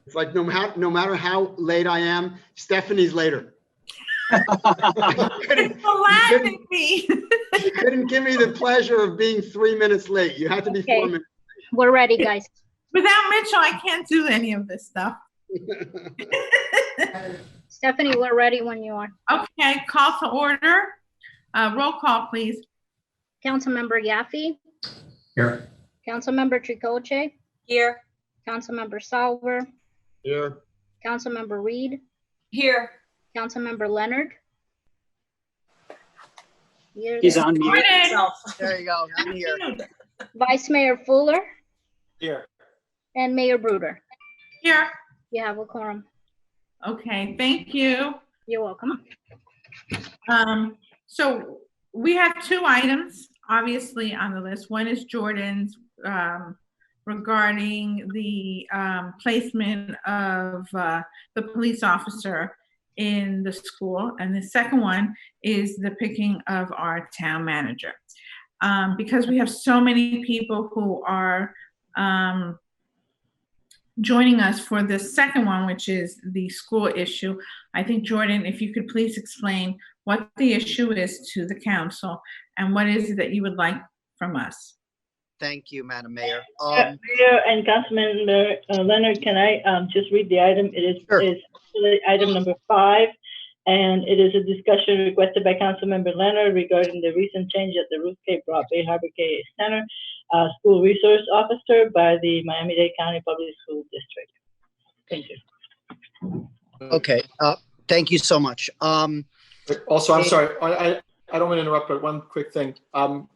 It's like no matter how late I am, Stephanie's later. It's laughing me. You couldn't give me the pleasure of being 3 minutes late. You had to be 4 minutes. We're ready, guys. Without Mitchell, I can't do any of this stuff. Stephanie, we're ready when you are. Okay, call to order. Roll call, please. Councilmember Yaffe. Here. Councilmember Tricoche. Here. Councilmember Salver. Here. Councilmember Reed. Here. Councilmember Leonard. He's on mute. Jordan. There you go. I'm here. Vice Mayor Fuller Here. and Mayor Bruder. Here. You have a quorum. Okay, thank you. You're welcome. So we have two items, obviously, on the list. One is Jordan's regarding the placement of the police officer in the school. And the second one is the picking of our town manager. Because we have so many people who are joining us for the second one, which is the school issue. I think, Jordan, if you could please explain what the issue is to the council and what is it that you would like from us. Thank you, Madam Mayor. Mayor and Councilmember Leonard, can I just read the item? It is Sure. Item number 5, and it is a discussion requested by Councilmember Leonard regarding the recent change at the Ruth K. Broad Bay Harbor K Center School Resource Officer by the Miami-Dade County Public School District. Thank you. Okay. Thank you so much. Also, I'm sorry. I don't want to interrupt, but one quick thing.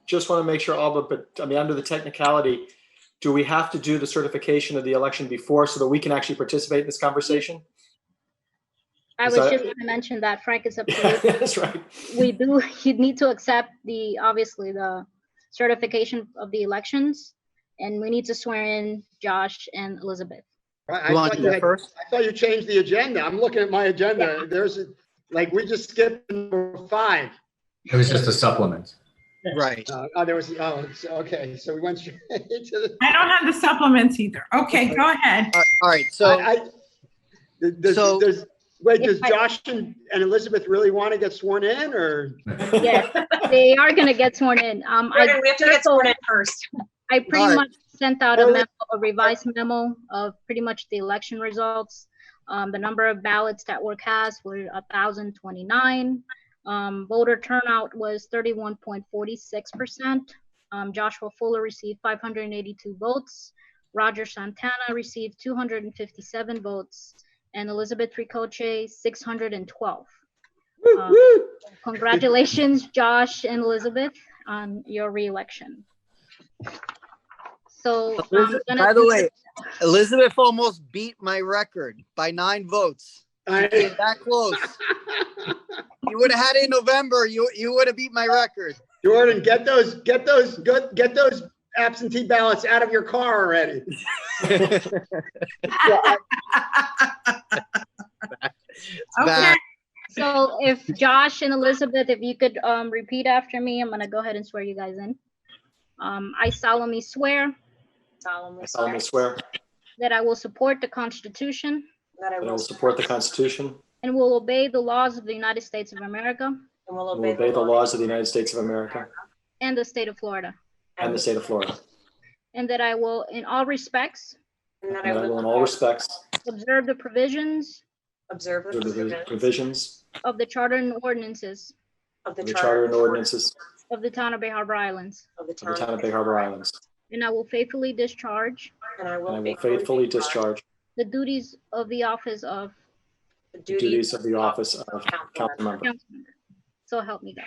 Just want to make sure but I mean, under the technicality, do we have to do the certification of the election before so that we can actually participate in this conversation? I was just going to mention that, Frank, is up to you. That's right. You need to accept obviously the certification of the elections, and we need to swear in Josh and Elizabeth. I You want to do that first? I thought you changed the agenda. I'm looking at my agenda. Yeah. We just skipped number 5. It was just a supplement. Right. Okay. So we went straight to the. I don't have the supplements either. Okay, go ahead. All right. So, does Josh and Elizabeth really want to get sworn in, or? Yes, they are going to get sworn in. We have to get sworn in first. I pretty much sent out a revised memo of pretty much the election results. The number of ballots that were cast were 1,029. Voter turnout was 31.46%. Joshua Fuller received 582 votes. Roger Santana received 257 votes. And Elizabeth Tricoche, 612. Congratulations, Josh and Elizabeth, on your re-election. So, by the way, Elizabeth almost beat my record by 9 votes. She came that close. You would have had it in November. You would have beat my record. Jordan, get those absentee ballots out of your car already. Okay. So if Josh and Elizabeth, if you could repeat after me, I'm going to go ahead and swear you guys in. I solemnly swear. I solemnly swear That I will support the Constitution. that I will support the Constitution And will obey the laws of the United States of America. and will obey the laws of the United States of America And the state of Florida. and the state of Florida. And that I will, in all respects, And that I will, in all respects, observe the provisions Observe do the provisions of the charter and ordinances of of the charter and ordinances of the town of Bay Harbor Islands. of the of the town of Bay Harbor Islands. And I will faithfully discharge And I And I will will faithfully discharge the duties of the office of the the duties of the office of council member. council member. So help me God.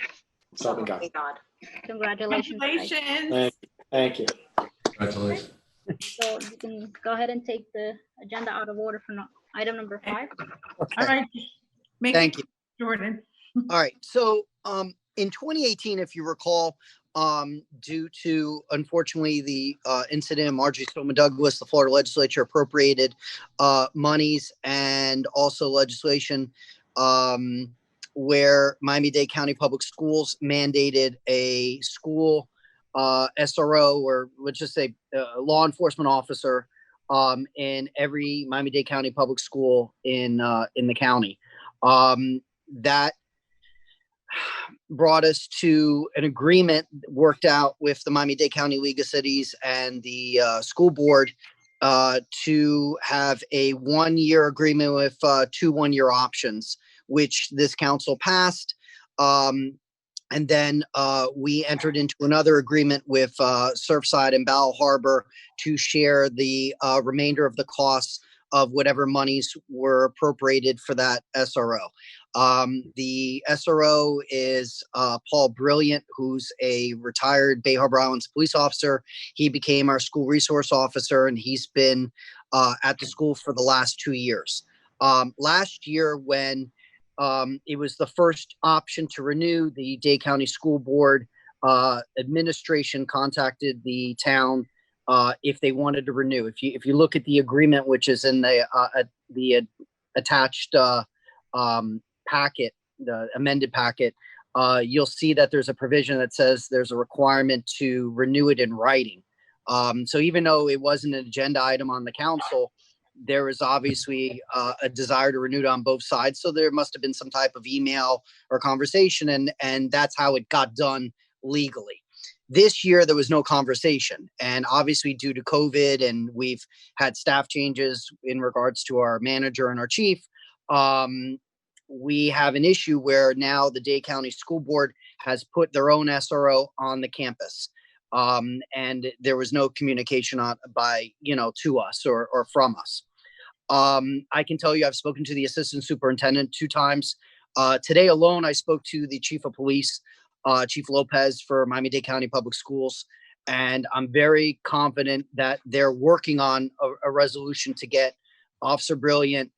So help me God. Congratulations. guys. Congratulations. Thank you. Congratulations. So you can go ahead and take the agenda out of order for item number 5. All right. Thank you. Jordan. All right. So in 2018, if you recall, due to, unfortunately, the incident of Marjorie Stoneman Douglas, the Florida legislature appropriated monies and also legislation where Miami-Dade County Public Schools mandated a school SRO, or let's just say law enforcement officer, in every Miami-Dade County public school in the county. That brought us to an agreement worked out with the Miami-Dade County League of Cities and the school board to have a 1-year agreement with 2 1-year options, which this council passed. And then we entered into another agreement with Surfside and Bowel Harbor to share the remainder of the costs of whatever monies were appropriated for that SRO. The SRO is Paul Brilliant, who's a retired Bay Harbor Islands police officer. He became our school resource officer, and he's been at the school for the last 2 years. Last year, when it was the first option to renew, the Dade County School Board administration contacted the town if they wanted to renew. If you look at the agreement, which is in the attached packet, the amended packet, you'll see that there's a provision that says there's a requirement to renew it in writing. So even though it wasn't an agenda item on the council, there was obviously a desire to renew it on both sides. So there must have been some type of email or conversation, and that's how it got done legally. This year, there was no conversation. And obviously due to COVID, and we've had staff changes in regards to our manager and our chief, we have an issue where now the Dade County School Board has put their own SRO on the campus. And there was no communication to us or from us. I can tell you, I've spoken to the assistant superintendent 2 times. Today alone, I spoke to the chief of police, Chief Lopez for Miami-Dade County Public Schools. And I'm very confident that they're working on a resolution to get Officer Brilliant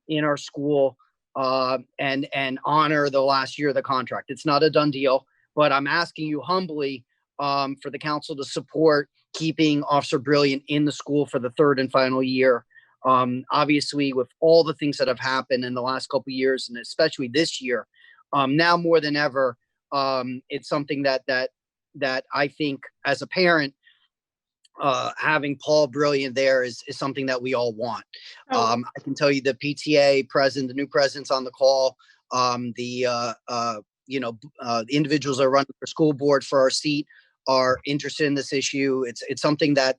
in our school and honor the last year of the contract. It's not a done deal, but I'm asking you humbly for the council to support keeping Officer Brilliant in the school for the 3rd and final year. Obviously, with all the things that have happened in the last couple of years, and especially this year, now more than ever, it's something that I think as a parent, having Paul Brilliant there is something that we all want. I can tell you the PTA president, the new president's on the call. The individuals that are running for school board for our seat are interested in this issue. It's something that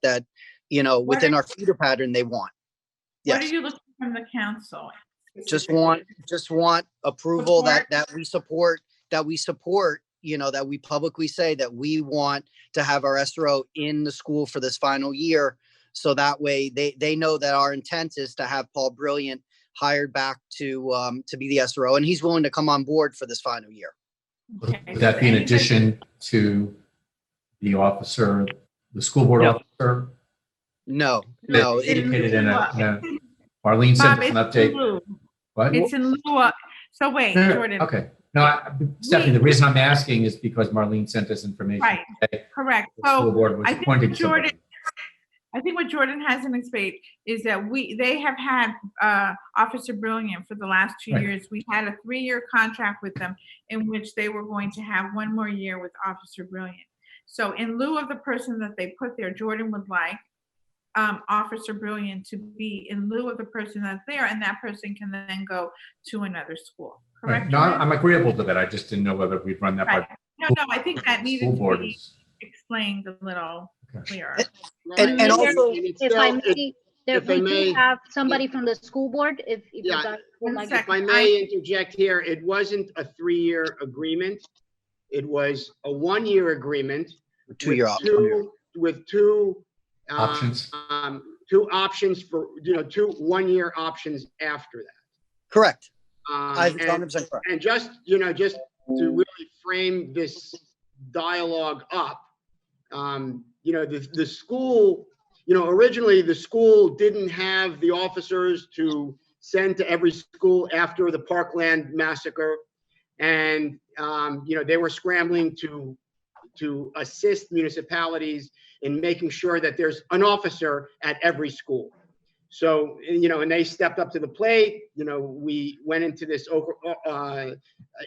within our feeder pattern they want. Yes. What are you looking from the council? Just want approval that we support, that we publicly say that we want to have our SRO in the school for this final year. So that way they know that our intent is to have Paul Brilliant hired back to be the SRO, and he's willing to come on board for this final year. Okay. Would that be in addition to the officer, the school board officer? No. Indicated in Marlene sent us an update. What? It's in lieu of, so wait, Jordan. Okay. No, Stephanie, the reason I'm asking is because Marlene sent us information. Right. Today. Correct. The school So board was I think appointing Jordan, somebody. I think what Jordan hasn't explained is that they have had Officer Brilliant for the last 2 Right. years. We had a 3-year contract with them in which they were going to have 1 more year with Officer Brilliant. So in lieu of the person that they put there, Jordan would like Officer Brilliant to be in lieu of the person that's there, and that person can then go to another school. Correct? Right. No, Jordan? I'm agreeable to that. I just didn't know whether we'd run that Right. by No, I think that school needed to board. be explained a little clearer. And also, If I may, if I we may- do have somebody from the school board, if you Yeah. guys would like. One If I second. may interject here, it wasn't a 3-year agreement. It was a 1-year agreement. 2-year with option. With 2 Options. 2 options for, 2 1-year options after that. Correct. And 100% correct. and just to really frame this dialogue up, the school, originally the school didn't have the officers to send to every school after the Parkland massacre. And, they were scrambling to assist municipalities in making sure that there's an officer at every school. So, and they stepped up to the plate. We went into this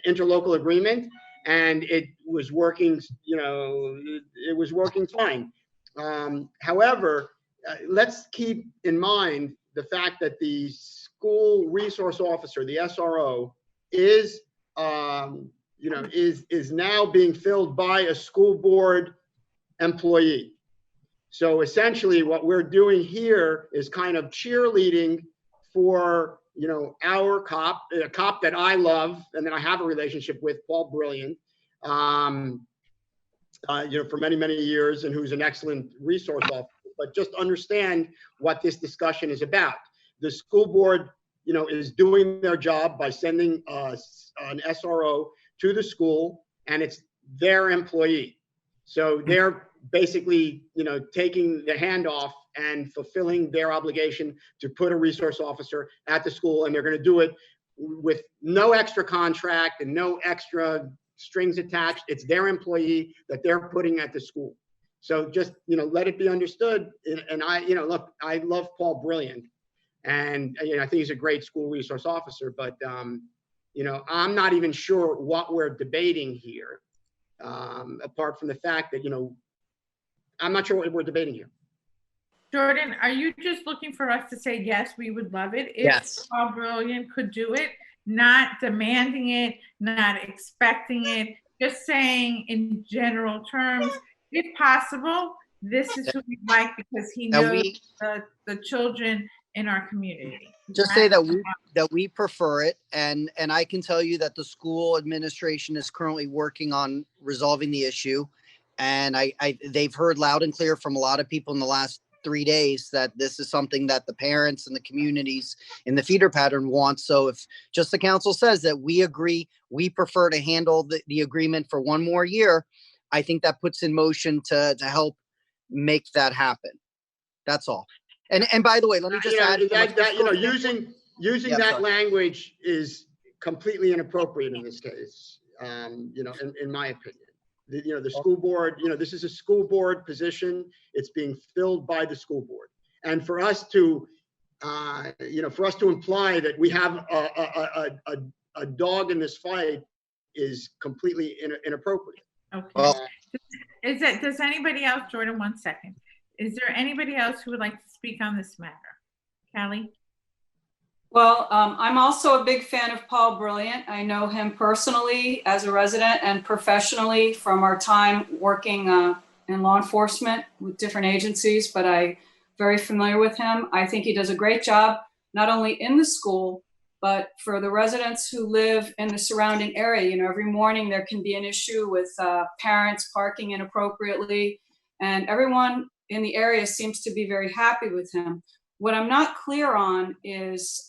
interlocal agreement, and it was working, it was working fine. However, let's keep in mind the fact that the school resource officer, the SRO, is, is now being filled by a school board employee. So essentially what we're doing here is kind of cheerleading for, our cop, a cop that I love and that I have a relationship with, Paul Brilliant, for many, many years, and who's an excellent resource officer. But just understand what this discussion is about. The school board, is doing their job by sending an SRO to the school, and it's their employee. So they're basically, taking the handoff and fulfilling their obligation to put a resource officer at the school, and they're going to do it with no extra contract and no extra strings attached. It's their employee that they're putting at the school. So just, let it be understood. And look, I love Paul Brilliant, and, I think he's a great school resource officer, but, I'm not even sure what we're debating here, apart from the fact that, I'm not sure what we're debating here. Jordan, are you just looking for us to say, yes, we would love it if Yes. Paul Brilliant could do it, not demanding it, not expecting it, just saying in general terms, if possible, this is who we'd like because he Now knows we the children in our community. just say that we prefer it, and I can tell you that the school administration is currently working on resolving the issue, and they've heard loud and clear from a lot of people in the last 3 days that this is something that the parents and the communities in the feeder pattern want. So if just the council says that we agree, we prefer to handle the agreement for one more year, I think that puts in motion to help make that happen. That's all. And by the way, let me just add using Yeah, that sorry. language is completely inappropriate in this case. In my opinion, the school board, this is a school board position. It's being filled by the school board, and for us to, imply that we have a dog in this fight is completely inappropriate. Okay. Well, Does anybody else, Jordan, 1 second. Is there anybody else who would like to speak on this matter? Callie? Well, I'm also a big fan of Paul Brilliant. I know him personally as a resident and professionally from our time working in law enforcement with different agencies, but I'm very familiar with him. I think he does a great job, not only in the school, but for the residents who live in the surrounding area. Every morning there can be an issue with parents parking inappropriately, and everyone in the area seems to be very happy with him. What I'm not clear on is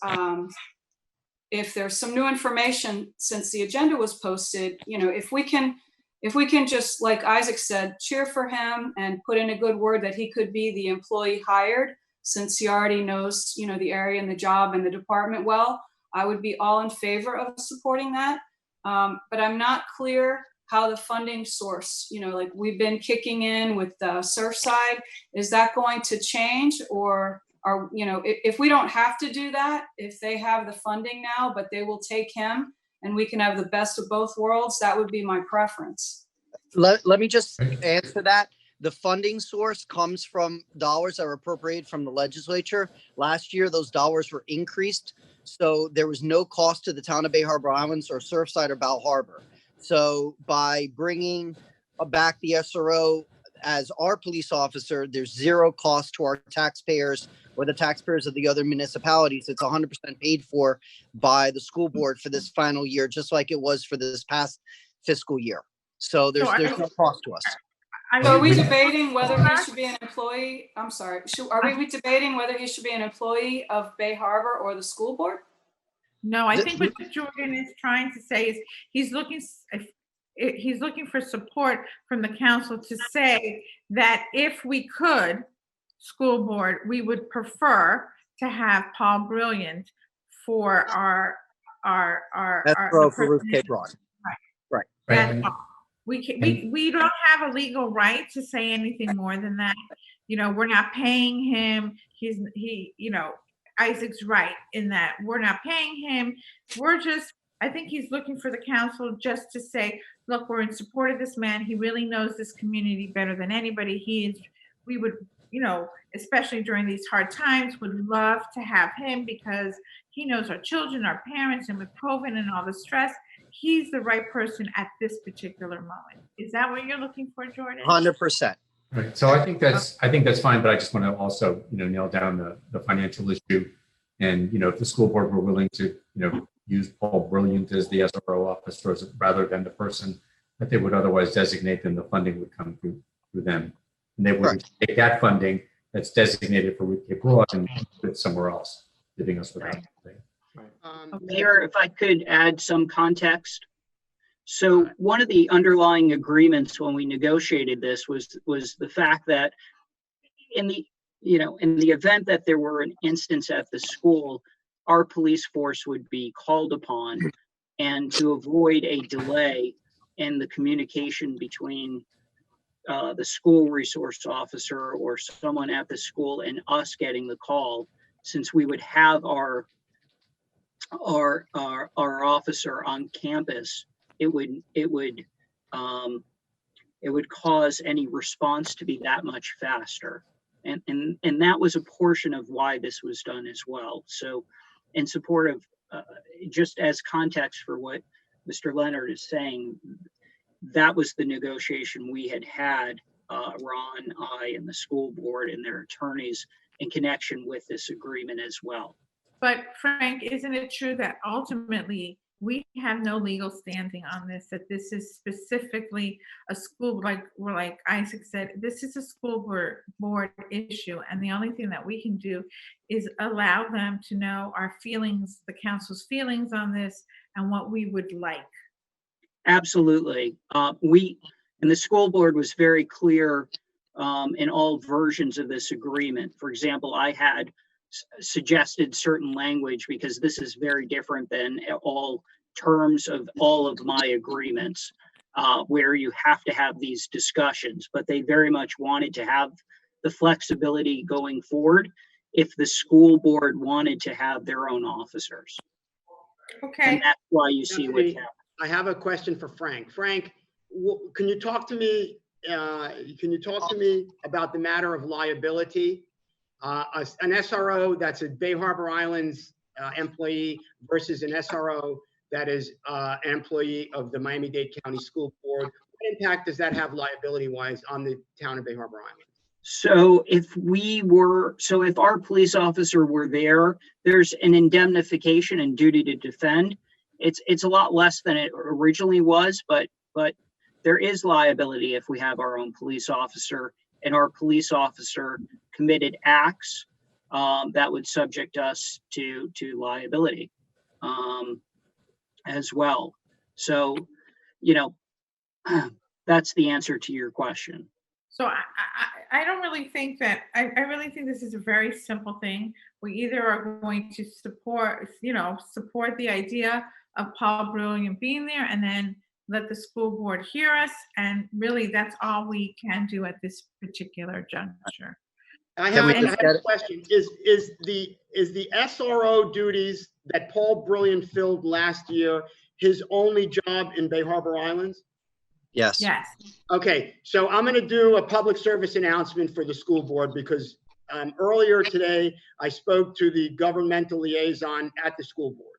if there's some new information since the agenda was posted, if we can just, like Isaac said, cheer for him and put in a good word that he could be the employee hired, since he already knows, the area and the job and the department well, I would be all in favor of supporting that. But I'm not clear how the funding source, like we've been kicking in with Surfside, is that going to change? Or are, if we don't have to do that, if they have the funding now, but they will take him and we can have the best of both worlds, that would be my preference. let me just answer that. The funding source comes from dollars that were appropriated from the legislature. Last year, those dollars were increased. So there was no cost to the town of Bay Harbor Islands or Surfside or Bal Harbor. So by bringing back the SRO as our police officer, there's zero cost to our taxpayers or the taxpayers of the other municipalities. It's 100% paid for by the school board for this final year, just like it was for this past fiscal year. So there's no cost to us. So are we debating whether he should be an employee? I'm sorry. Are we debating whether he should be an employee of Bay Harbor or the school board? No, I think what Jordan is trying to say is he's looking for support from the council to say that if we could, school board, we would prefer to have Paul Brilliant for our SRO for Ruth K. Braun. Right. Right. That's all. We don't have a legal right to say anything more than that. We're not paying him. Isaac's right in that we're not paying him. I think he's looking for the council just to say, look, we're in support of this man. He really knows this community better than anybody. We would you know, especially during these hard times, would love to have him because he knows our children, our parents, and with COVID and all the stress, he's the right person at this particular moment. Is that what you're looking for, Jordan? 100%. Right. So I think that's fine, but I just want to also, nail down the financial issue. And, if the school board were willing to, use Paul Brilliant as the SRO officer rather than the person that they would otherwise designate, then the funding would come through them. And they would take that funding that's designated for Ruth K. Broad and put it somewhere else, giving us without. Mayor, if I could add some context. So one of the underlying agreements when we negotiated this was the fact that in the event that there were an instance at the school, our police force would be called upon, and to avoid a delay in the communication between the school resource officer or someone at the school and us getting the call, since we would have our officer on campus, it would cause any response to be that much faster. And that was a portion of why this was done as well. So in support of, just as context for what Mr. Leonard is saying, that was the negotiation we had, Ron, I, and the school board and their attorneys in connection with this agreement as well. But Frank, isn't it true that ultimately we have no legal standing on this, that this is specifically a school, like Isaac said, this is a school board issue. And the only thing that we can do is allow them to know our feelings, the council's feelings on this and what we would like. Absolutely. And the school board was very clear in all versions of this agreement. For example, I had suggested certain language because this is very different than all terms of all of my agreements, where you have to have these discussions, but they very much wanted to have the flexibility going forward if the school board wanted to have their own officers. Okay. And that's why you see what's happening. I have a question for Frank. Frank, can you talk to me? About the matter of liability? An SRO that's a Bay Harbor Islands employee versus an SRO that is an employee of the Miami-Dade County School Board. What impact does that have liability-wise on the town of Bay Harbor Islands? So if our police officer were there, there's an indemnification and duty to defend. It's a lot less than it originally was, but there is liability if we have our own police officer and our police officer committed acts that would subject us to liability as well. So, that's the answer to your question. So I don't really think that, I really think this is a very simple thing. We either are going to support the idea of Paul Brilliant being there and then let the school board hear us. And really that's all we can do at this particular juncture. I have a question. Is the SRO duties that Paul Brilliant filled last year his only job in Bay Harbor Islands? Yes. Yes. Okay, so I'm going to do a public service announcement for the school board because earlier today I spoke to the governmental liaison at the school board,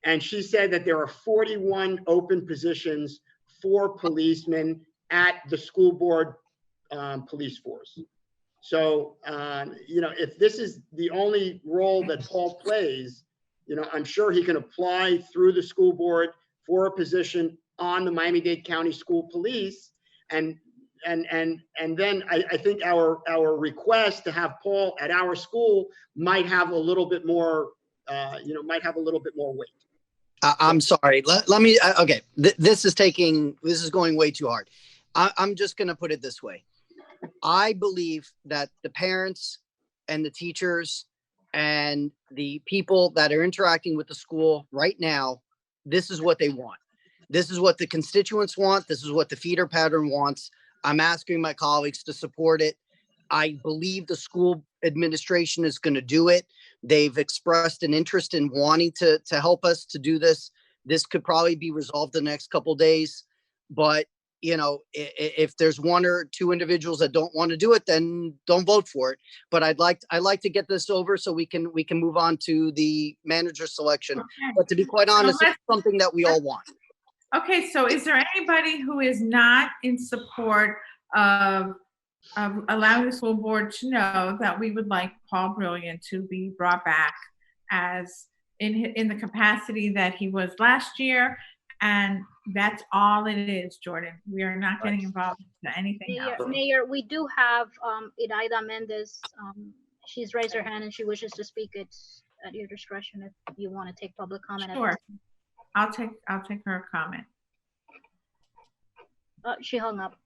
and she said that there are 41 open positions for policemen at the school board police force. So, if this is the only role that Paul plays, I'm sure he can apply through the school board for a position on the Miami-Dade County School Police. And then I think our request to have Paul at our school might have a little bit more, weight. I'm sorry. Let me, okay. This is going way too hard. I'm just going to put it this way. I believe that the parents and the teachers and the people that are interacting with the school right now, this is what they want. This is what the constituents want. This is what the feeder pattern wants. I'm asking my colleagues to support it. I believe the school administration is going to do it. They've expressed an interest in wanting to help us to do this. This could probably be resolved in the next couple of days, but you know, if there's one or two individuals that don't want to do it, then don't vote for it. But I'd like to get this over so we can move on to the manager selection. Okay. But to be quite honest, it's something that we all want. Okay, so is there anybody who is not in support of allowing the school board to know that we would like Paul Brilliant to be brought back as in the capacity that he was last year? And that's all it is, Jordan. We are not getting involved in anything else. Mayor, we do have Idaida Mendez. She's raised her hand and she wishes to speak. It's at your discretion if you want to take public comment. Sure. I'll take her comment. She hung up.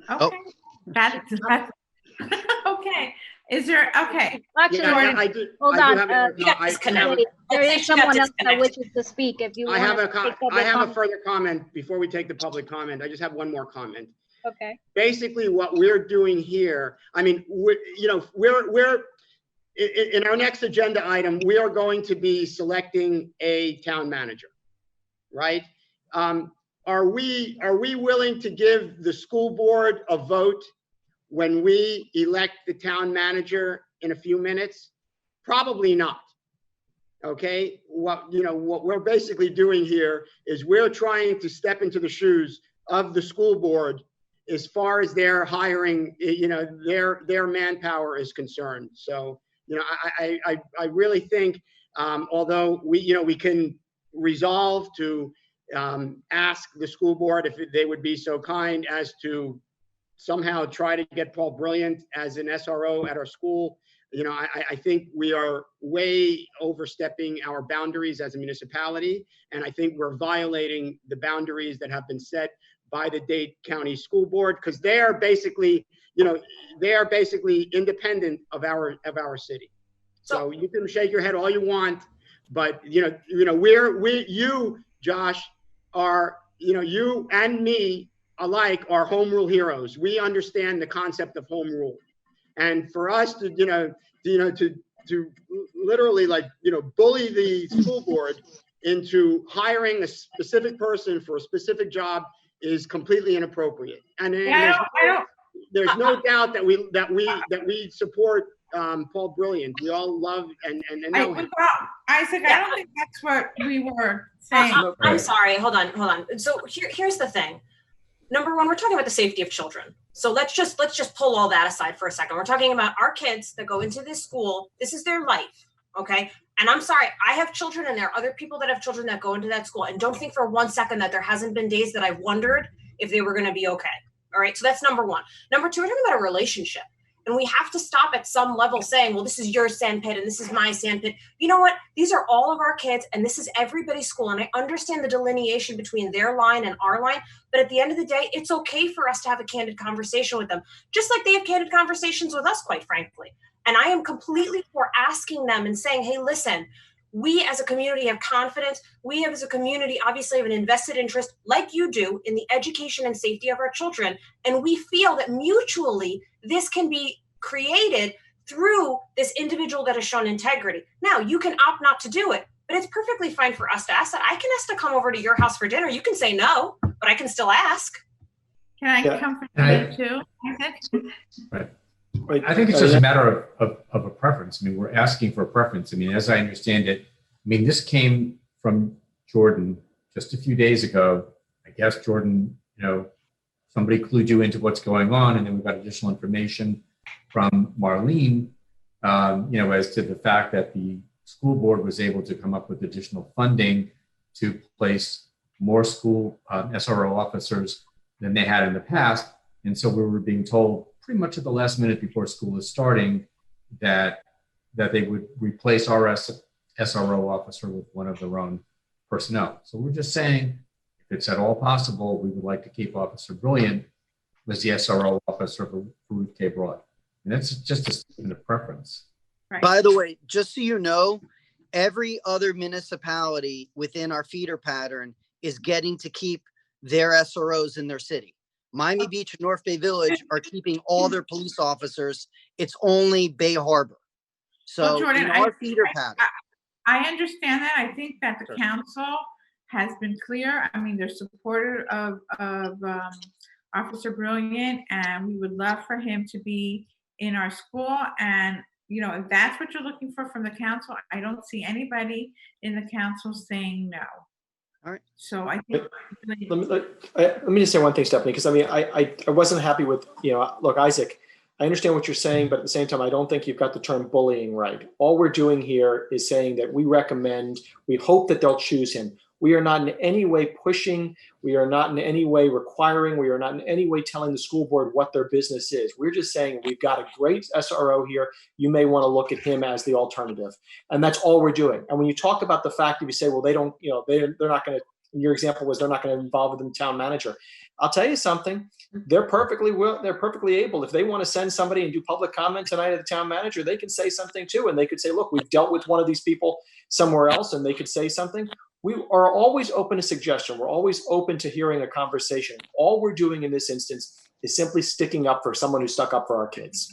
Okay. That's okay. Is there, okay. Actually, Yeah, I do. hold I do on. have There is someone else that wishes to speak. If you I want have to a take public a comment. further comment before we take the public comment. I just have one more comment. Okay. Basically, what we're doing here, I mean, we're in our next agenda item, we are going to be selecting a town manager, right? Are we willing to give the school board a vote when we elect the town manager in a few minutes? Probably not. Okay, what we're basically doing here is we're trying to step into the shoes of the school board as far as their hiring, their manpower is concerned. So, I really think, although we can resolve to ask the school board if they would be so kind as to somehow try to get Paul Brilliant as an SRO at our school. I think we are way overstepping our boundaries as a municipality. And I think we're violating the boundaries that have been set by the Dade County School Board, because they are basically independent of our city. So you can shake your head all you want, but you, Josh, are, you and me alike are home rule heroes. We understand the concept of home rule. And for us to, to literally bully the school board into hiring a specific person for a specific job is completely inappropriate. And there's no doubt that we support Paul Brilliant. We all love and know him. Isaac, I don't think that's what we were saying. I'm sorry. Hold on. So here's the thing. Number one, we're talking about the safety of children. So let's just pull all that aside for a second. We're talking about our kids that go into this school. This is their life, okay? And I'm sorry, I have children and there are other people that have children that go into that school. And don't think for 1 second that there hasn't been days that I've wondered if they were going to be okay. All right, so that's number one. Number two, we're talking about a relationship. And we have to stop at some level saying, well, this is your sandpit and this is my sandpit. You know what? These are all of our kids and this is everybody's school. And I understand the delineation between their line and our line. But at the end of the day, it's okay for us to have a candid conversation with them, just like they have candid conversations with us, quite frankly. And I am completely for asking them and saying, hey, listen, we as a community have confidence. We as a community obviously have an invested interest, like you do, in the education and safety of our children. And we feel that mutually this can be created through this individual that has shown integrity. Now, you can opt not to do it, but it's perfectly fine for us to ask that. I can ask to come over to your house for dinner. You can say no, but I can still ask. Can I come for dinner too? Right. I think it's just a matter of a preference. I mean, we're asking for a preference. I mean, as I understand it, this came from Jordan just a few days ago. I guess Jordan, somebody clued you into what's going on, and then we got additional information from Marlene, as to the fact that the school board was able to come up with additional funding to place more school SRO officers than they had in the past. And so we were being told pretty much at the last minute before school is starting that they would replace our SRO officer with one of their own personnel. So we're just saying, if it's at all possible, we would like to keep Officer Brilliant as the SRO officer for Ruth K. Broad. And that's just a statement of preference. Right. By the way, just so you know, every other municipality within our feeder pattern is getting to keep their SROs in their city. Miami Beach and North Bay Village are keeping all their police officers. It's only Bay Harbor. So Well, Jordan, in our feeder pattern. I understand that. I think that the council has been clear. I mean, they're supportive of Officer Brilliant, and we would love for him to be in our school. And, if that's what you're looking for from the council, I don't see anybody in the council saying no. All right. So I think. Let me just say one thing, Stephanie, because I wasn't happy with, look, Isaac, I understand what you're saying, but at the same time, I don't think you've got the term bullying right. All we're doing here is saying that we hope that they'll choose him. We are not in any way pushing. We are not in any way requiring. We are not in any way telling the school board what their business is. We're just saying we've got a great SRO here. You may want to look at him as the alternative. And that's all we're doing. And when you talk about the fact that you say, well, they don't, they're not going to, your example was they're not going to involve the town manager. I'll tell you something. They're perfectly able. If they want to send somebody and do public comment tonight at the town manager, they can say something too. And they could say, look, we've dealt with one of these people somewhere else, and they could say something. We are always open to suggestion. We're always open to hearing a conversation. All we're doing in this instance is simply sticking up for someone who stuck up for our kids.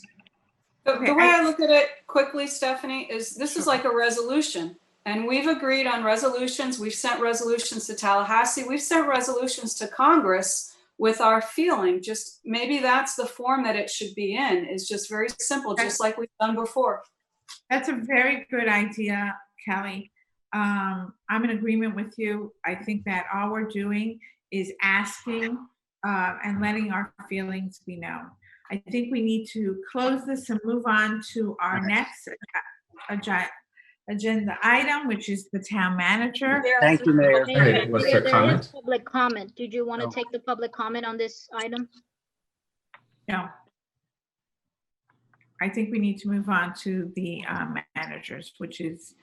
The way I look at it quickly, Stephanie, is this is like a resolution. And we've agreed on resolutions. We've sent resolutions to Tallahassee. We've sent resolutions to Congress with our feeling. Just maybe that's the form that it should be in. It's just very simple, just like we've done before. That's a very good idea, Kelly. I'm in agreement with you. I think that all we're doing is asking and letting our feelings be known. I think we need to close this and move on to our next agenda item, which is the town manager. Thank you, Mayor. Was there There comment? is public comment. Did you want to take the public comment on this item? No. I think we need to move on to the managers, which is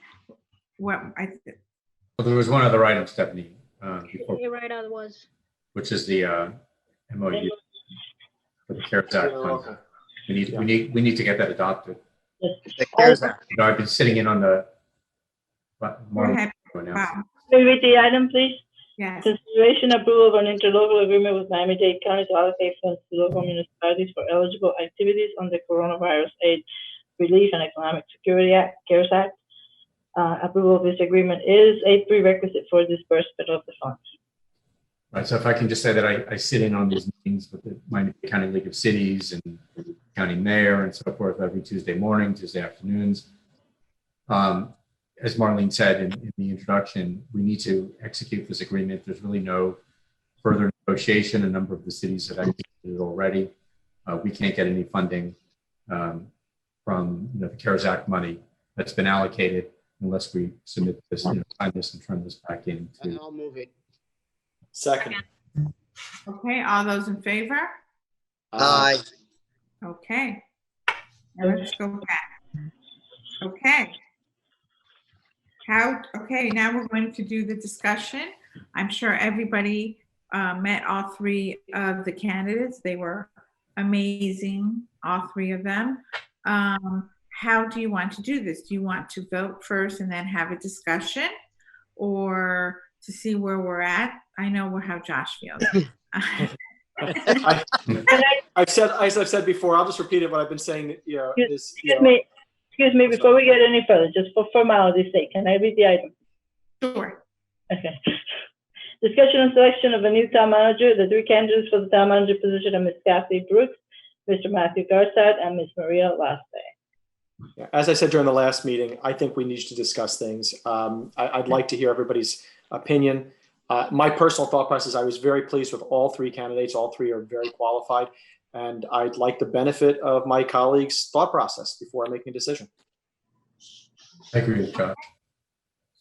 what Well, there was one other item, Stephanie, before, You're right, I was. which is the MOU for the CARES Act funds. We need to get that adopted. The CARES Act. I've been sitting in on the. Go ahead. Wow. Wow. Can we read the item, please? Yes. Consideration approval of an interlocal agreement with Miami-Dade County to allocate funds to local municipalities for eligible activities under Coronavirus Aid Relief and Economic Security Act, CARES Act. Approval of this agreement is a prerequisite for disbursement of the funds. Right. So if I can just say that I sit in on these meetings with the Miami County League of Cities and county mayor and so forth every Tuesday morning, Tuesday afternoons. As Marlene said in the introduction, we need to execute this agreement. There's really no further negotiation. A number of the cities have executed it already. We can't get any funding from the CARES Act money that's been allocated unless we submit this, sign this and turn this back into. I'll move it. Second. Okay, all those in favor? Aye. Okay. Now let's go back. Okay. Okay, now we're going to do the discussion. I'm sure everybody met all three of the candidates. They were amazing, all three of them. How do you want to do this? Do you want to vote first and then have a discussion, or to see where we're at? I know how Josh feels. I've said before, I'll just repeat it, what I've been saying, Excuse me, before we get any further, just for formality's sake, can I read the item? Sure. Okay. Discussion and selection of a new town manager. The three candidates for the town manager position are Ms. Kathy Brooks, Mr. Matthew Garside, and Ms. Maria Laste. As I said during the last meeting, I think we need to discuss things. I'd like to hear everybody's opinion. My personal thought process, I was very pleased with all three candidates. All three are very qualified. And I'd like the benefit of my colleagues' thought process before making a decision. I agree with Josh.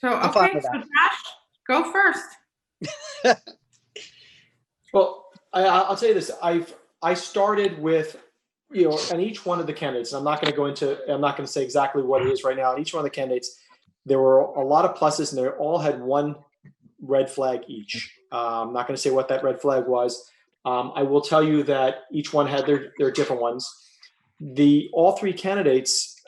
So, okay, so Josh, go first. Well, I'll tell you this. I started with, and each one of the candidates, I'm not going to say exactly what it is right now. On each one of the candidates, there were a lot of pluses, and they all had one red flag each. I'm not going to say what that red flag was. I will tell you that each one had their different ones. All three candidates,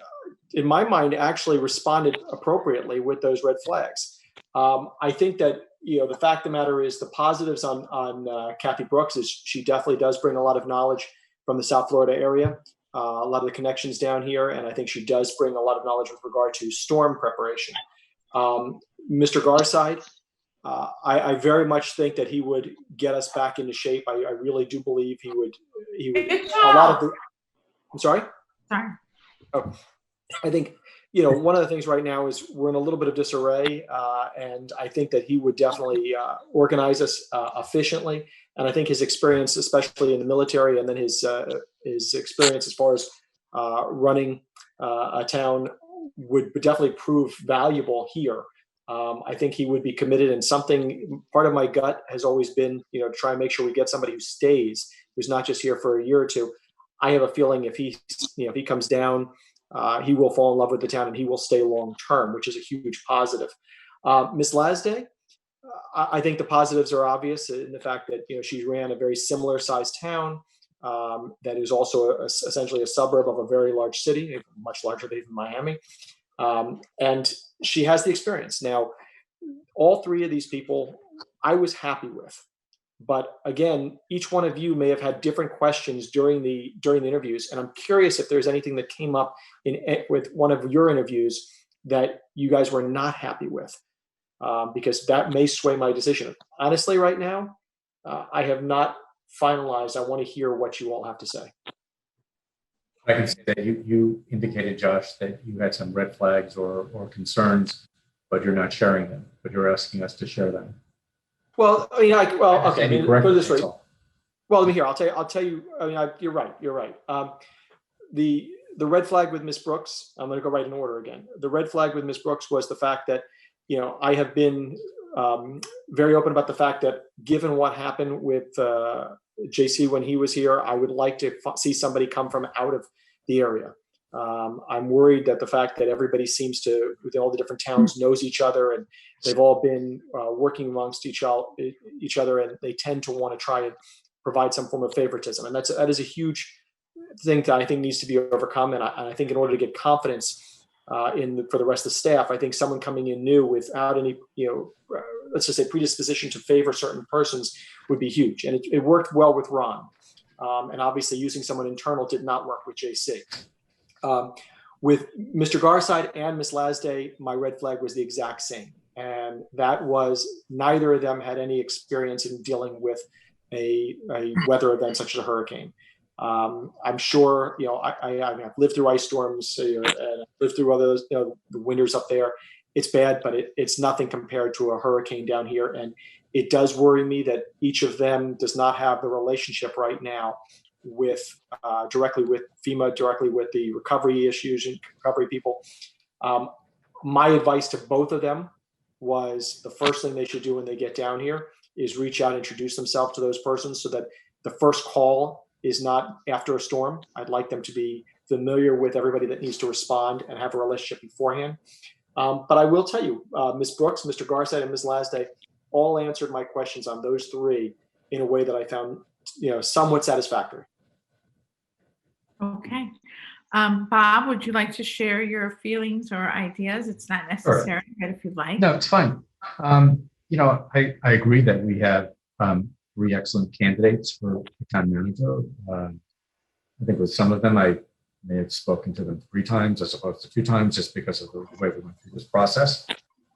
in my mind, actually responded appropriately with those red flags. I think that, the fact of the matter is the positives on Kathy Brooks is she definitely does bring a lot of knowledge from the South Florida area, a lot of the connections down here, and I think she does bring a lot of knowledge with regard to storm preparation. Mr. Garside, I very much think that he would get us back into shape. I really do believe he would. A lot of the. I'm sorry. Sorry. Oh, I think, one of the things right now is we're in a little bit of disarray, and I think that he would definitely organize us efficiently. And I think his experience, especially in the military, and then his experience as far as running a town, would definitely prove valuable here. I think he would be committed, and part of my gut has always been, to try and make sure we get somebody who stays, who's not just here for a year or two. I have a feeling if he comes down, he will fall in love with the town and he will stay long term, which is a huge positive. Ms. Lasday, I think the positives are obvious in the fact that she ran a very similar sized town that is also essentially a suburb of a very large city, much larger than even Miami, and she has the experience. Now, all three of these people I was happy with. But again, each one of you may have had different questions during the interviews, and I'm curious if there's anything that came up with one of your interviews that you guys were not happy with, because that may sway my decision. Honestly, right now, I have not finalized. I want to hear what you all have to say. I can say that you indicated, Josh, that you had some red flags or concerns, but you're not sharing them, but you're asking us to share them. Well, I mean, okay. I mean, put it this way. Well, let me hear. I'll tell you. I mean, you're right. You're right. The red flag with Ms. Brooks. I'm going to go right in order again. The red flag with Ms. Brooks was the fact that, I have been very open about the fact that, given what happened with JC when he was here, I would like to see somebody come from out of the area. I'm worried that the fact that everybody seems to, within all the different towns, knows each other, and they've all been working amongst each other, and they tend to want to try and provide some form of favoritism. And that is a huge thing that I think needs to be overcome. And I think in order to get confidence for the rest of the staff, I think someone coming in new without any, let's just say, predisposition to favor certain persons would be huge. And it worked well with Ron. And obviously using someone internal did not work with JC. With Mr. Garside and Ms. Lasday, my red flag was the exact same. And that was neither of them had any experience in dealing with a weather event such as a hurricane. I'm sure, I've lived through ice storms, and I've lived through other, the winters up there. It's bad, but it's nothing compared to a hurricane down here. And it does worry me that each of them does not have the relationship right now with directly with FEMA, directly with the recovery issues and recovery people. My advice to both of them was the first thing they should do when they get down here is reach out and introduce themselves to those persons, so that the first call is not after a storm. I'd like them to be familiar with everybody that needs to respond and have a relationship beforehand. But I will tell you, Ms. Brooks, Mr. Garside, and Ms. Lasday all answered my questions on those three in a way that I found somewhat satisfactory. Okay. Bob, would you like to share your feelings or ideas? It's not necessary, but if you'd like. No, it's fine. I agree that we have three excellent candidates for town manager. I think with some of them, I may have spoken to them 3 times as opposed to 2 times, just because of the way we went through this process.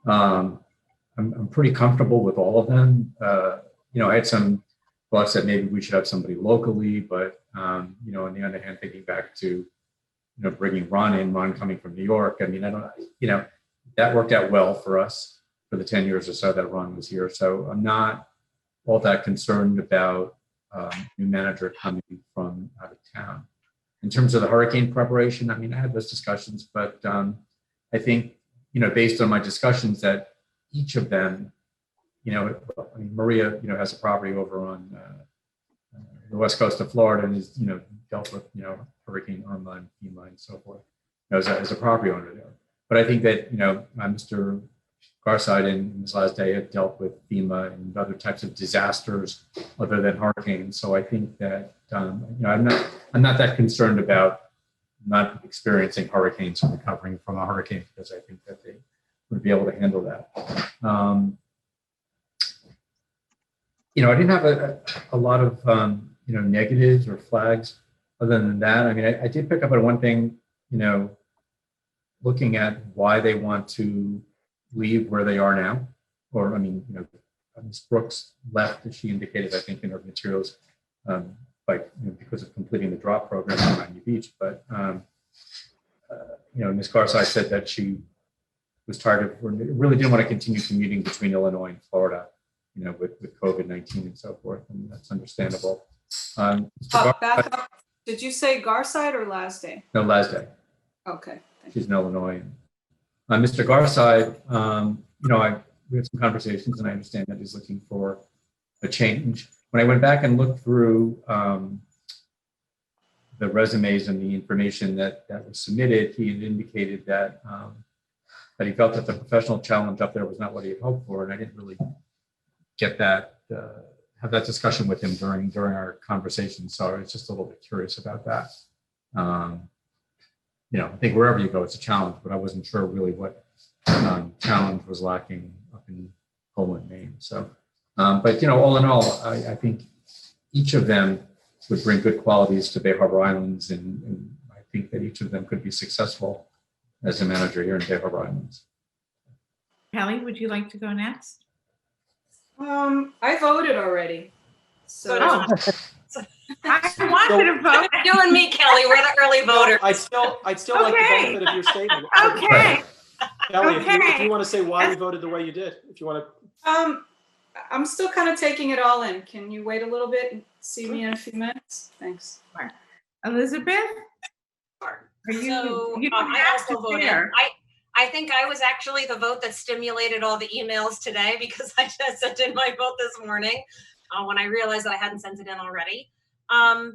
I'm pretty comfortable with all of them. I had some thoughts that maybe we should have somebody locally, but on the other hand, thinking back to bringing Ron coming from New York. I mean, that worked out well for us for the 10 years or so that Ron was here. So I'm not all that concerned about new manager coming from out of town. In terms of the hurricane preparation, I mean, I had those discussions, but I think, based on my discussions, that each of them, Maria, has a property over on the west coast of Florida and has, dealt with, Hurricane Irma and FEMA and so forth, as a property owner there. But I think that, Mr. Garside and Ms. Lasday have dealt with FEMA and other types of disasters other than hurricanes. So I think that, I'm not that concerned about not experiencing hurricanes and recovering from a hurricane, because I think that they would be able to handle that. I didn't have a lot of, negatives or flags other than that. I mean, I did pick up on one thing, looking at why they want to leave where they are now. or I mean, Ms. Brooks left, as she indicated, I think, in her materials, because of completing the drop program in Miami Beach. But Ms. Garside said that she was tired of, really didn't want to continue commuting between Illinois and Florida, with COVID-19 and so forth, and that's understandable. Back up. Did you say Garside or Lasday? No, Lasday. Okay. She's in Illinois. Mr. Garside, we had some conversations, and I understand that he's looking for a change. When I went back and looked through the resumes and the information that was submitted, he had indicated that that he felt that the professional challenge up there was not what he had hoped for, and I didn't really get that, have that discussion with him during our conversation. So I was just a little bit curious about that. I think wherever you go, it's a challenge, but I wasn't sure really what challenge was lacking up in Poland, Maine. So, but all in all, I think each of them would bring good qualities to Bay Harbor Islands, and I think that each of them could be successful as a manager here in Bay Harbor Islands. Kelly, would you like to go next? I voted already. So I wanted to vote. You and me, Kelly, we're the early voters. I'd still like the benefit of your statement. Okay. Kelly, Okay. if you want to say why you voted the way you did, if you want to. I'm still kind of taking it all in. Can you wait a little bit and see me in a few minutes? Thanks. Elizabeth? Sure. Are you, So you don't I have also to voted. share. I think I was actually the vote that stimulated all the emails today, because I just sent in my vote this morning when I realized that I hadn't sent it in already. I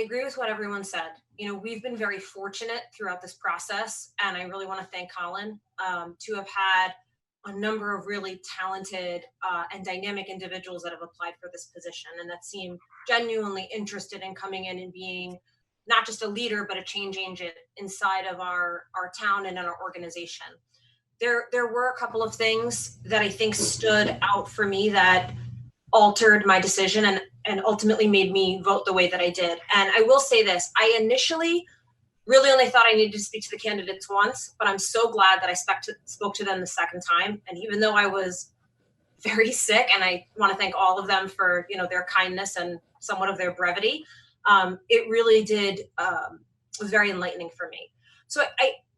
agree with what everyone said. We've been very fortunate throughout this process, and I really want to thank Colin to have had a number of really talented and dynamic individuals that have applied for this position and that seem genuinely interested in coming in and being not just a leader, but a change agent inside of our town and in our organization. There were a couple of things that I think stood out for me that altered my decision and ultimately made me vote the way that I did. And I will say this, I initially really only thought I needed to speak to the candidates once, but I'm so glad that I spoke to them the second time. And even though I was very sick, and I want to thank all of them for their kindness and somewhat of their brevity, it really was very enlightening for me. So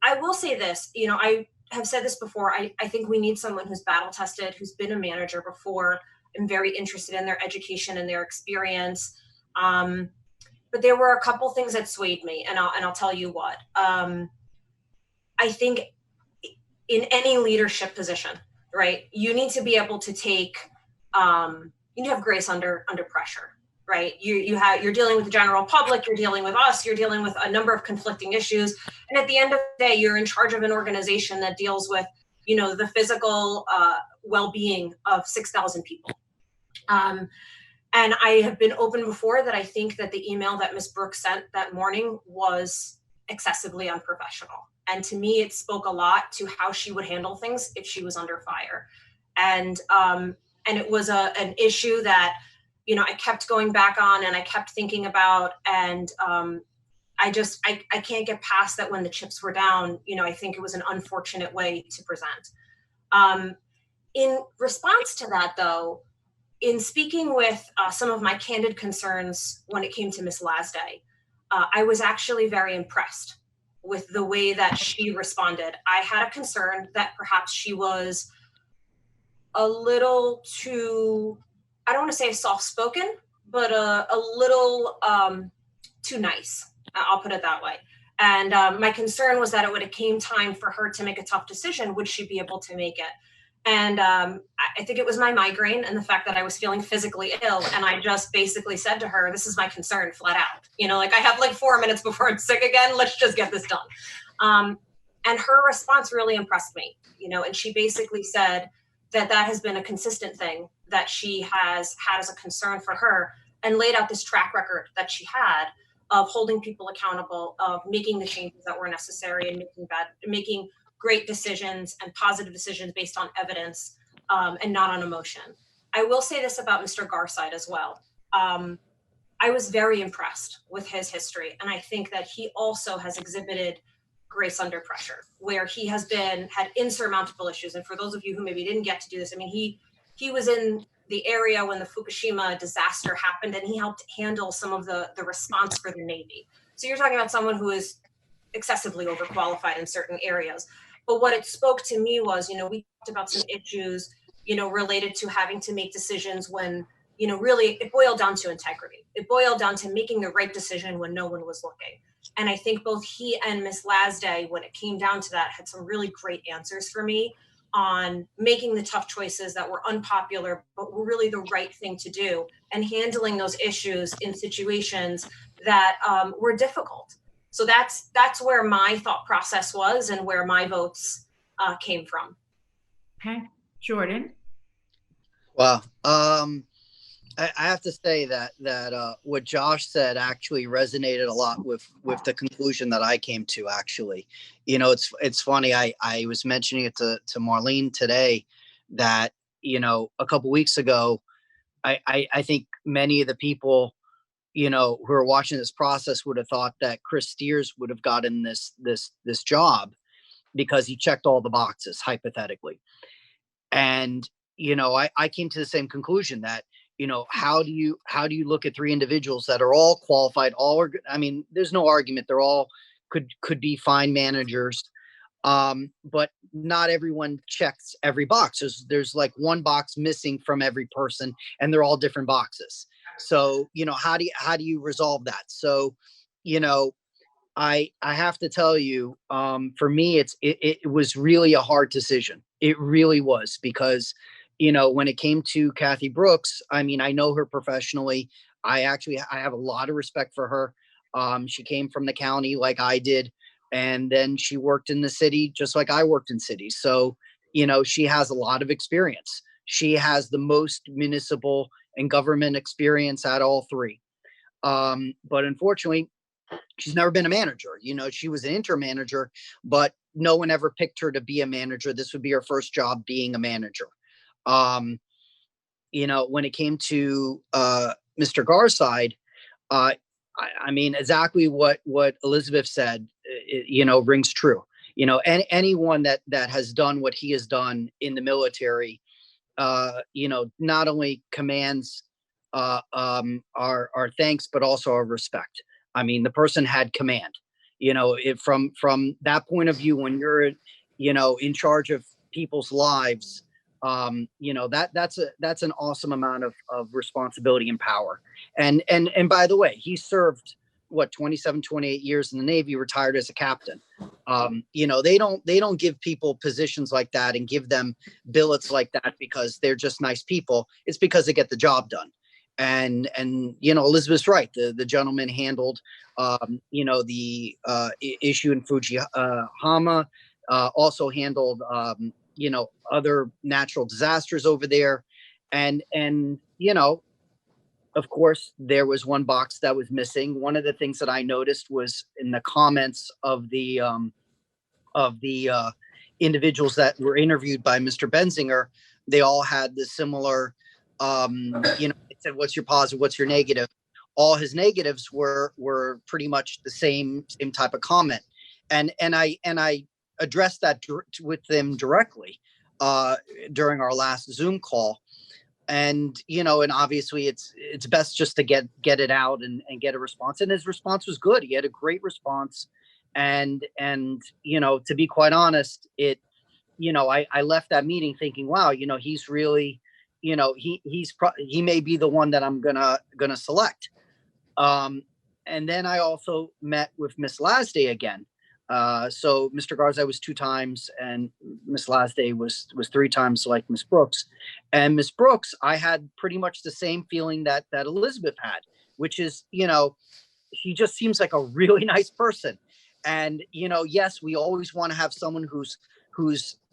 I will say this, I have said this before, I think we need someone who's battle tested, who's been a manager before, and very interested in their education and their experience. But there were a couple things that swayed me, and I'll tell you what. I think in any leadership position, right, you need to be able to take, you need to have grace under pressure, right? You're dealing with the general public, you're dealing with us, you're dealing with a number of conflicting issues, and at the end of the day, you're in charge of an organization that deals with, the physical well-being of 6,000 people. And I have been open before that I think that the email that Ms. Brooks sent that morning was excessively unprofessional. And to me, it spoke a lot to how she would handle things if she was under fire. And it was an issue that, I kept going back on and I kept thinking about, and I can't get past that when the chips were down. I think it was an unfortunate way to present. In response to that, though, in speaking with some of my candid concerns when it came to Ms. Lasday, I was actually very impressed with the way that she responded. I had a concern that perhaps she was a little too, I don't want to say soft-spoken, but a little too nice. I'll put it that way. And my concern was that it would have came time for her to make a tough decision. Would she be able to make it? And I think it was my migraine and the fact that I was feeling physically ill. And I just basically said to her, this is my concern flat out. I have like 4 minutes before I'm sick again. Let's just get this done. And her response really impressed me, and she basically said that has been a consistent thing that she has had as a concern for her, and laid out this track record that she had of holding people accountable, of making the changes that were necessary and making great decisions and positive decisions based on evidence and not on emotion. I will say this about Mr. Garside as well. I was very impressed with his history. And I think that he also has exhibited grace under pressure, where he has had insurmountable issues. And for those of you who maybe didn't get to do this, I mean, he was in the area when the Fukushima disaster happened, and he helped handle some of the response for the Navy. So you're talking about someone who is excessively overqualified in certain areas. But what it spoke to me was, we talked about some issues, related to having to make decisions when, really it boiled down to integrity. It boiled down to making the right decision when no one was looking. And I think both he and Ms. Lasday, when it came down to that, had some really great answers for me on making the tough choices that were unpopular, but were really the right thing to do, and handling those issues in situations that were difficult. So that's where my thought process was and where my votes came from. Okay, Jordan. Well, I have to say that what Josh said actually resonated a lot with the conclusion that I came to. Actually, it's funny. I was mentioning it to Marlene today that a couple weeks ago, I think many of the people who are watching this process would have thought that Chris Steers would have gotten this job because he checked all the boxes, hypothetically. And I came to the same conclusion that how do you look at three individuals that are all qualified, there's no argument, they're all could be fine managers, but not everyone checks every box. There's like one box missing from every person, and they're all different boxes. So how do you resolve that? So I have to tell you, for me, it was really a hard decision. It really was, because when it came to Kathy Brooks, I know her professionally. I have a lot of respect for her. She came from the county like I did, and then she worked in the city just like I worked in cities. So, she has a lot of experience. She has the most municipal and government experience at all three. But unfortunately, she's never been a manager. She was an interim manager, but no one ever picked her to be a manager. This would be her first job being a manager. When it came to Mr. Garside, exactly what Elizabeth said, rings true. Anyone that has done what he has done in the military, not only commands our thanks, but also our respect. The person had command. From that point of view, when you're, in charge of people's lives, that's an awesome amount of responsibility and power. And by the way, he served 27, 28 years in the Navy, retired as a captain. They don't give people positions like that and give them billets like that because they're just nice people. It's because they get the job done. And Elizabeth's right. The gentleman handled, the issue in Fujiyama, also handled, other natural disasters over there. And of course, there was one box that was missing. One of the things that I noticed was in the comments of the individuals that were interviewed by Mr. Benzinger, they all had the similar, they said, what's your positive, what's your negative? All his negatives were pretty much the same type of comment. And I addressed that with them directly during our last Zoom call. And, and obviously it's best just to get it out and get a response. And his response was good. He had a great response. And to be quite honest, I left that meeting thinking, wow, he's really, he may be the one that I'm gonna select. And then I also met with Miss Lasday again. So Mr. Garside was 2 times, and Miss Lasday was 3 times, like Miss Brooks. And Miss Brooks, I had pretty much the same feeling that Elizabeth had, which is, she just seems like a really nice person. And yes, we always want to have someone who's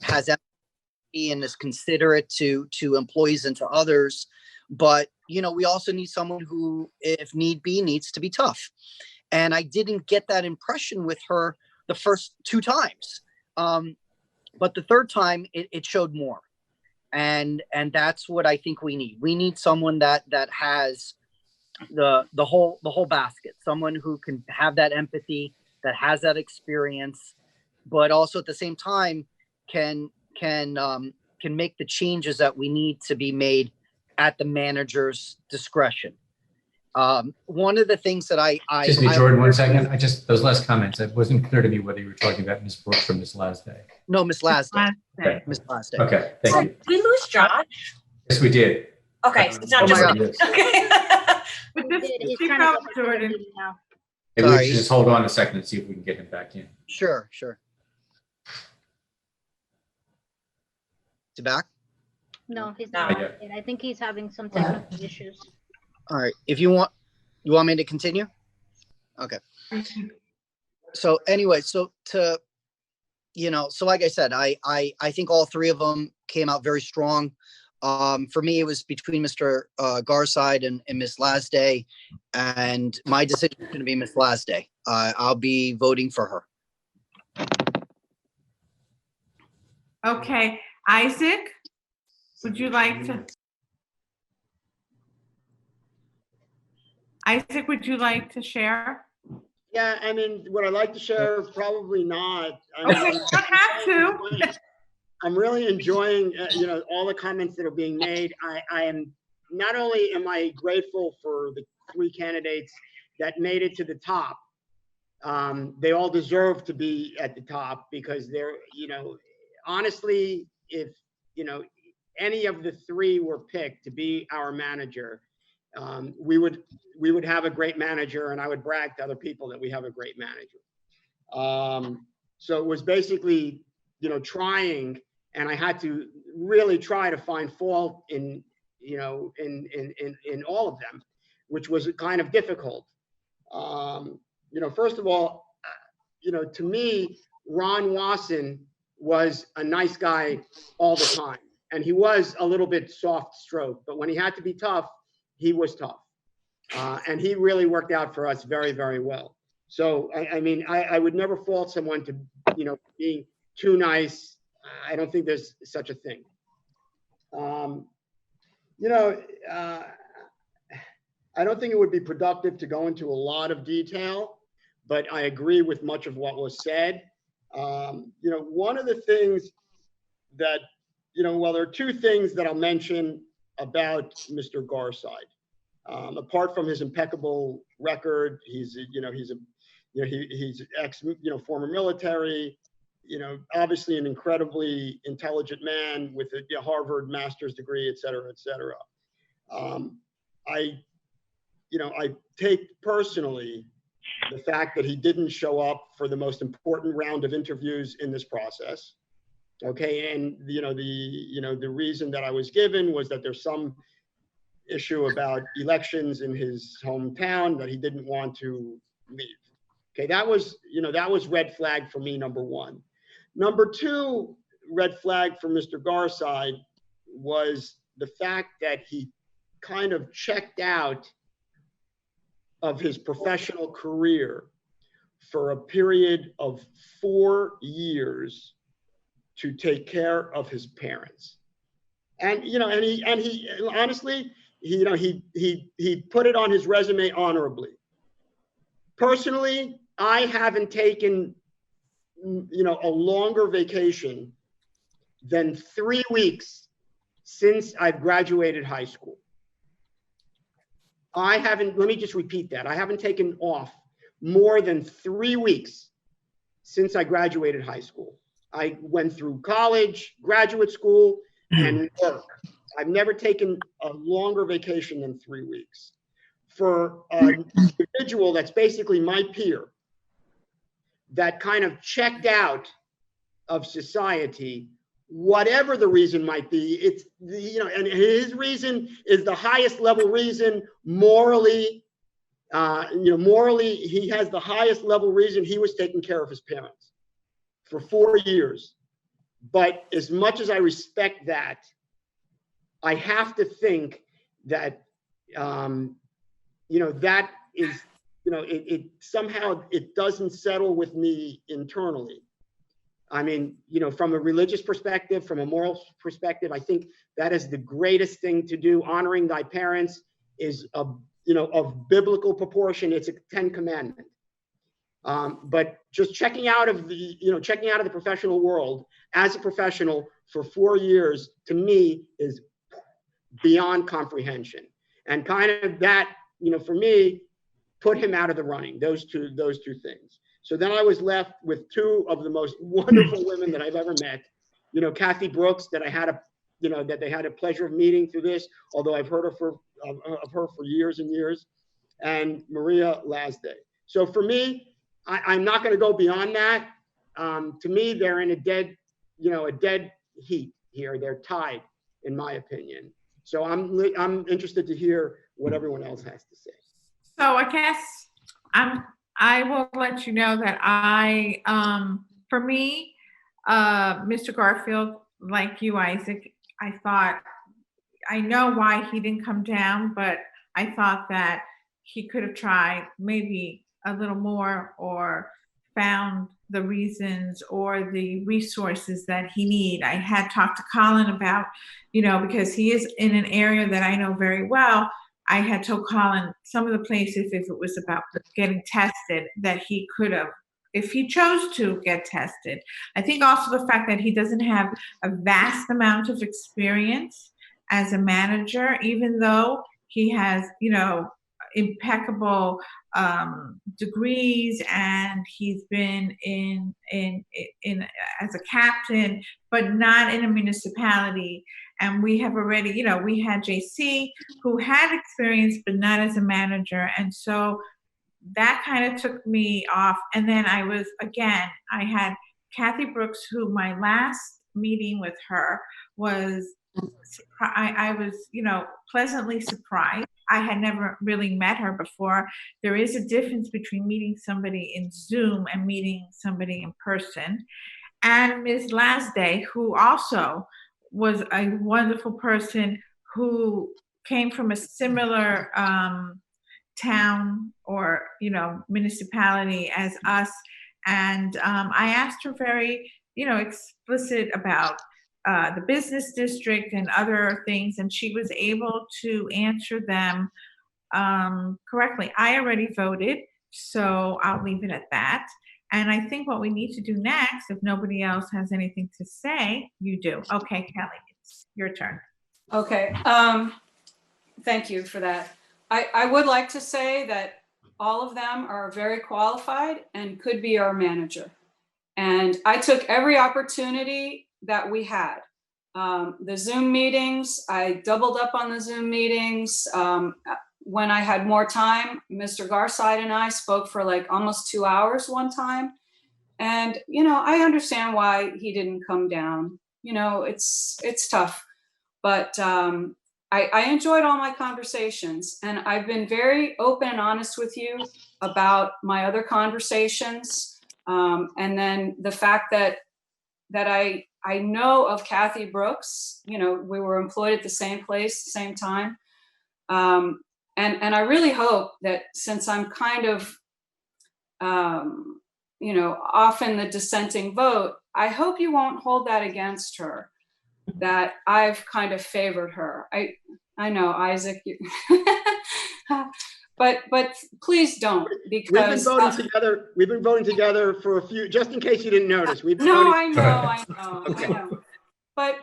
has empathy and is considerate to employees and to others. But we also need someone who, if need be, needs to be tough. And I didn't get that impression with her the first 2 times. But the 3rd time it showed more. And that's what I think we need. We need someone that has the whole basket, someone who can have that empathy, that has that experience, but also at the same time can make the changes that we need to be made at the manager's discretion. One of the things that Excuse me, Jordan, 1 second. Those last comments, it wasn't clear to me whether you were talking about Ms. Brooks or Ms. Lasday. No, Miss Lasday. Okay. Miss Lasday. Okay, thank So, you. did we lose Josh? Yes, we did. Okay, so it's not Oh my just God. okay. But He this, did. He's speak trying to up, go back to the Jordan. meeting now. Maybe we Sorry. should just hold on a second and see if we can get him back in. Sure. Is he back? No, he's No. not. Not And I think he's having some technical issues. All right. If you want me to continue? Okay. So anyway, so like I said, I think all three of them came out very strong. For me, it was between Mr. Garside and Miss Lasday, and my decision is going to be Miss Lasday. I'll be voting for her. Okay, Isaac, would you like to? Isaac, would you like to share? Yeah, I mean, would I like to share? Probably not. Okay, you don't have to. I'm really enjoying, all the comments that are being made. I am, not only am I grateful for the 3 candidates that made it to the top, they all deserve to be at the top because they're, honestly, if, any of the 3 were picked to be our manager, we would have a great manager, and I would brag to other people that we have a great manager. So it was basically, trying, and I had to really try to find fault in all of them, which was kind of difficult. First of all, to me, Ron Wasson was a nice guy all the time, and he was a little bit soft stroke, but when he had to be tough, he was tough. And he really worked out for us very, very well. So, I would never fault someone to, being too nice. I don't think there's such a thing. I don't think it would be productive to go into a lot of detail, but I agree with much of what was said. One of the things that, there are 2 things that I'll mention about Mr. Garside. Apart from his impeccable record, he's ex, former military, obviously an incredibly intelligent man with a Harvard master's degree, et cetera, et cetera. I take personally the fact that he didn't show up for the most important round of interviews in this process. Okay, and the reason that I was given was that there's some issue about elections in his hometown that he didn't want to leave. Okay, that was red flag for me, number 1. Number 2, red flag for Mr. Garside was the fact that he kind of checked out of his professional career for a period of 4 years to take care of his parents. And, he honestly, he put it on his resume honorably. Personally, I haven't taken, a longer vacation than 3 weeks since I've graduated high school. Let me just repeat that. I haven't taken off more than 3 weeks since I graduated high school. I went through college, graduate school, and work. I've never taken a longer vacation than 3 weeks. For an individual that's basically my peer, that kind of checked out of society, whatever the reason might be, it's, and his reason is the highest level reason morally, morally, he has the highest level reason. He was taking care of his parents for 4 years. But as much as I respect that, I have to think that, that is, it somehow, it doesn't settle with me internally. I mean, from a religious perspective, from a moral perspective, I think that is the greatest thing to do. Honoring thy parents is, of biblical proportion. It's a 10 commandment. But just checking out of the professional world as a professional for 4 years, to me, is beyond comprehension. And kind of that, for me, put him out of the running, those two things. So then I was left with two of the most wonderful women that I've ever met. Kathy Brooks, that they had a pleasure of meeting through this, although I've heard of her for years and years, and Maria Lasday. So for me, I'm not going to go beyond that. To me, they're in a dead heat here. They're tied, in my opinion. So I'm interested to hear what everyone else has to say. So I guess I will let you know that for me, Mr. Garfield, like you, Isaac, I know why he didn't come down, but I thought that he could have tried maybe a little more, or found the reasons or the resources that he need. I had talked to Colin about, because he is in an area that I know very well. I had told Colin some of the places, if it was about getting tested, that he could have, if he chose to get tested. I think also the fact that he doesn't have a vast amount of experience as a manager, even though he has, impeccable degrees, and he's been in as a captain, but not in a municipality. And we have already, we had JC who had experience, but not as a manager. And so that kind of took me off. And then I had Kathy Brooks, who my last meeting with her was, I was, pleasantly surprised. I had never really met her before. There is a difference between meeting somebody in Zoom and meeting somebody in person. And Ms. Lasday, who also was a wonderful person, who came from a similar town or, municipality as us. And I asked her very, explicit about the business district and other things, and she was able to answer them correctly. I already voted, so I'll leave it at that. And I think what we need to do next, if nobody else has anything to say, you do. Okay, Kelly, it's your turn. Okay, thank you for that. I would like to say that all of them are very qualified and could be our manager. And I took every opportunity that we had. The Zoom meetings, I doubled up on the Zoom meetings. When I had more time, Mr. Garside and I spoke for like almost 2 hours one time. And, I understand why he didn't come down. It's tough, but I enjoyed all my conversations, and I've been very open and honest with you about my other conversations. And then the fact that I know of Kathy Brooks, we were employed at the same place, same time. And I really hope that, since I'm kind of, often the dissenting vote, I hope you won't hold that against her, that I've kind of favored her. I know, Isaac, but please don't, because we've been voting together for a few, just in case you didn't notice. I know. But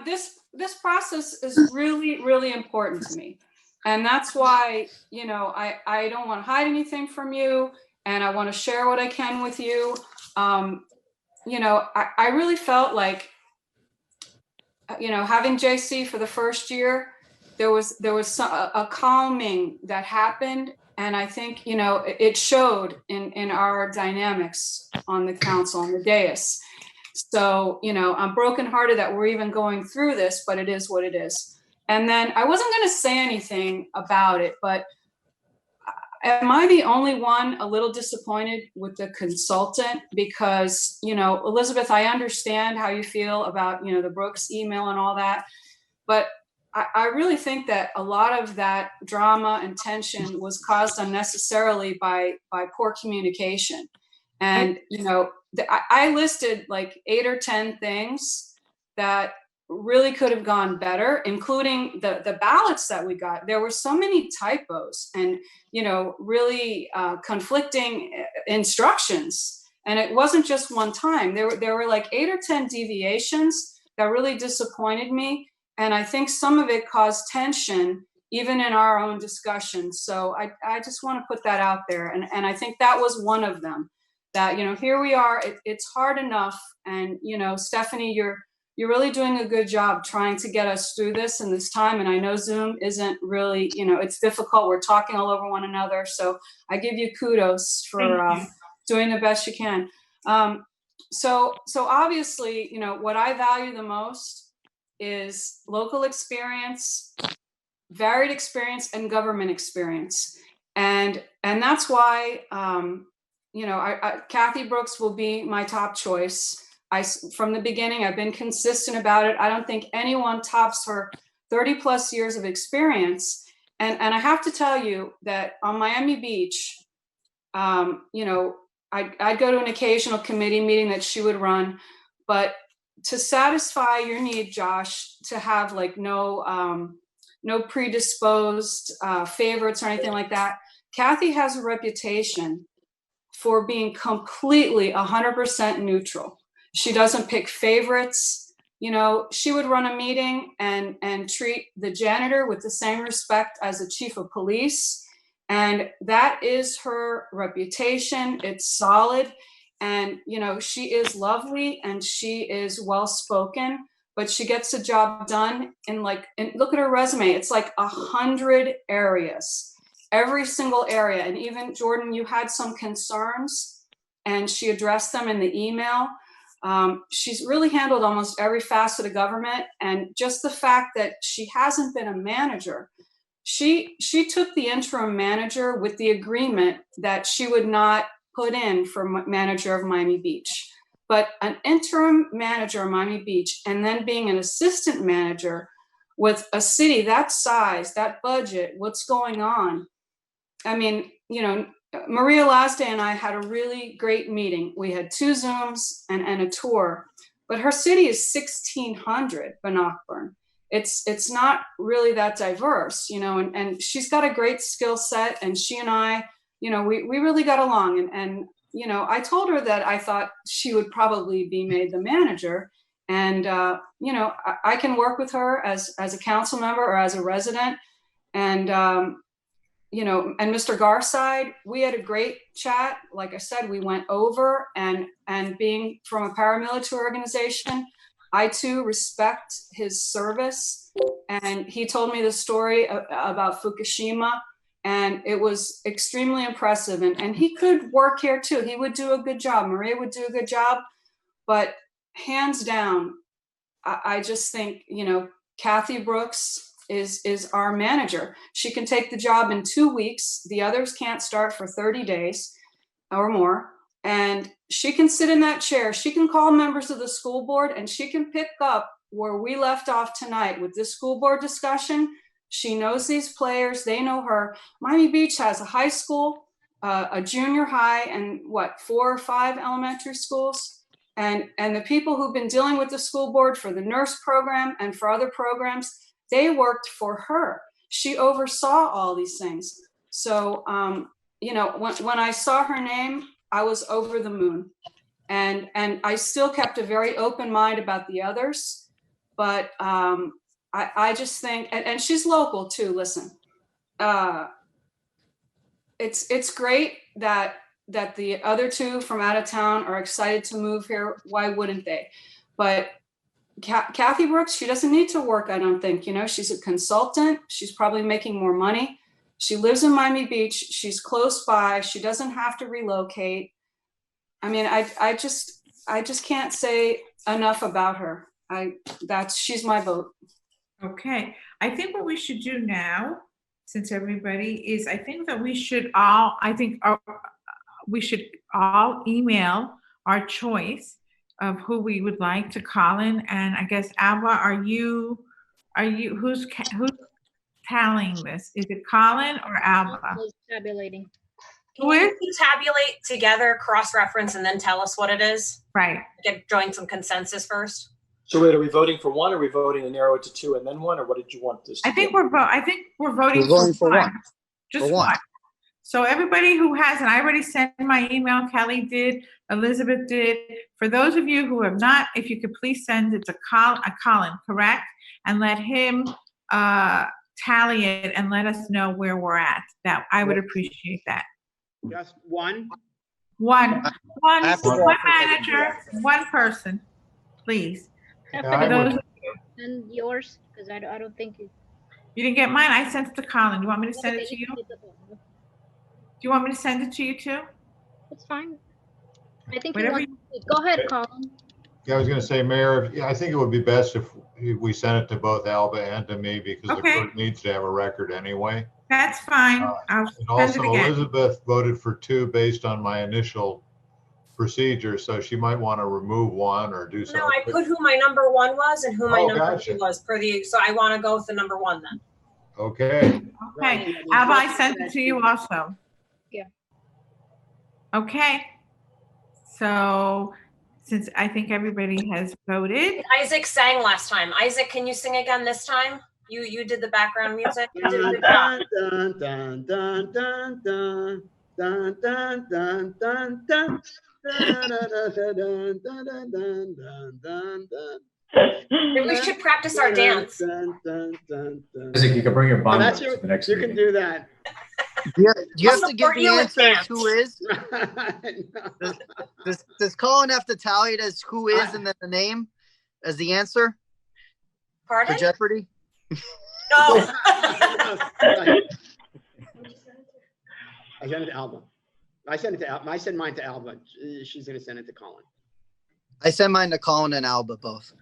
this process is really, really important to me. And that's why, I don't want to hide anything from you, and I want to share what I can with you. I really felt like, having JC for the first year, there was a calming that happened. And I think, it showed in our dynamics on the council, on the dais. So, I'm brokenhearted that we're even going through this, but it is what it is. And then I wasn't going to say anything about it, but am I the only one a little disappointed with the consultant? Because, Elizabeth, I understand how you feel about, the Brooks email and all that, but I really think that a lot of that drama and tension was caused unnecessarily by poor communication. And, I listed like 8 or 10 things that really could have gone better, including the ballots that we got. There were so many typos and, really conflicting instructions. And it wasn't just one time. There were like 8 or 10 deviations that really disappointed me. And I think some of it caused tension even in our own discussion. So I just want to put that out there. And I think that was one of them. That, here we are, it's hard enough. And, Stephanie, you're really doing a good job trying to get us through this in this time. And I know Zoom isn't really, it's difficult. We're talking all over one another. So I give you kudos for doing the best you can. So obviously, what I value the most is local experience, varied experience, and government experience. And that's why, Kathy Brooks will be my top choice. From the beginning, I've been consistent about it. I don't think anyone tops her 30 plus years of experience. And I have to tell you that on Miami Beach, I'd go to an occasional committee meeting that she would run, but to satisfy your need, Josh, to have like no predisposed favorites or anything like that, Kathy has a reputation for being completely 100% neutral. She doesn't pick favorites. She would run a meeting and treat the janitor with the same respect as the chief of police. And that is her reputation. It's solid. And, she is lovely and she is well-spoken, but she gets the job done and look at her resume. It's like 100 areas, every single area. And even Jordan, you had some concerns and she addressed them in the email. She's really handled almost every facet of government. And just the fact that she hasn't been a manager, she took the interim manager with the agreement that she would not put in for manager of Miami Beach. But an interim manager of Miami Beach and then being an assistant manager with a city that size, that budget, what's going on. I mean, Maria Laste and I had a really great meeting. We had 2 Zooms and a tour, but her city is 1,600, Bannockburn. It's not really that diverse, and she's got a great skill set, and she and I, we really got along. And I told her that I thought she would probably be made the manager. And, I can work with her as a council member or as a resident. And, and Mr. Garside, we had a great chat. Like I said, we went over and being from a paramilitary organization, I too respect his service. And he told me the story about Fukushima, and it was extremely impressive. And he could work here too. He would do a good job. Maria would do a good job, but hands down, I just think, Kathy Brooks is our manager. She can take the job in 2 weeks. The others can't start for 30 days or more. And she can sit in that chair. She can call members of the school board and she can pick up where we left off tonight with this school board discussion. She knows these players. They know her. Miami Beach has a high school, a junior high, and 4 or 5 elementary schools. And the people who've been dealing with the school board for the nurse program and for other programs, they worked for her. She oversaw all these things. So, when I saw her name, I was over the moon. And I still kept a very open mind about the others. But I just think, and she's local too, listen. It's great that the other 2 from out of town are excited to move here. Why wouldn't they? But Kathy Brooks, she doesn't need to work, I don't think. She's a consultant. She's probably making more money. She lives in Miami Beach. She's close by. She doesn't have to relocate. I mean, I just can't say enough about her. She's my vote. Okay, I think what we should do now, since everybody is, I think that we should all email our choice of who we would like to call in. And I guess, Alba, who's tallying this? Is it Colin or Alba? Tabulating. Who is? Can you tabulate together, cross-reference, and then tell us what it is? Right. Join some consensus first. So wait, are we voting for one, or are we voting to narrow it to two and then one, or what did you want this to I think be? we're voting We're voting for one. one. Just For one. one. So everybody who has, and I already sent my email, Kelly did, Elizabeth did. For those of you who have not, if you could please send it to Colin, correct? And let him tally it and let us know where we're at. That I would appreciate that. Just one? One have to go manager, one person, please. Except Yeah, for For I those, would- and yours, because I don't think you. you didn't get mine, I sent it to Colin. Do you want me to send it to you? Do you want me to send it to you too? It's fine. I think Whatever you want. Go ahead, Colin. Yeah, I was gonna say, Mayor, I think it would be best if we sent it to both Alba and to me, because the Okay. clerk needs to have a record anyway. That's fine. I'll And send it also again. Elizabeth voted for two based on my initial procedure, so she might want to remove one or do something. No, I put who my number one was and who my Oh, number gotcha. two was per the, so I want to go with the number one then. Okay, Okay, Alba, I sent it to you also. Yeah. Okay. So, since I think everybody has voted, Isaac sang last time. Isaac, can you sing again this time? You did the background music. You did a good job. Dun, dun, dun, dun, dun, dun, dun, dun, dun, dun. Dun, dun, dun, dun, dun, dun, dun, dun, dun. Maybe we should practice our dance. Dun, dun, dun, dun. Isaac, you can bring your Oh, bond that's to your, the next you can meeting. do that. Do you have I'll to give support the you with answer as dance. who is? Does Colin have to tally it as who is and then the name as the answer for Pardon? Jeopardy? No. I sent it to Alba. I sent mine to Alba. She's gonna send it to Colin. I sent mine to Colin and Alba both.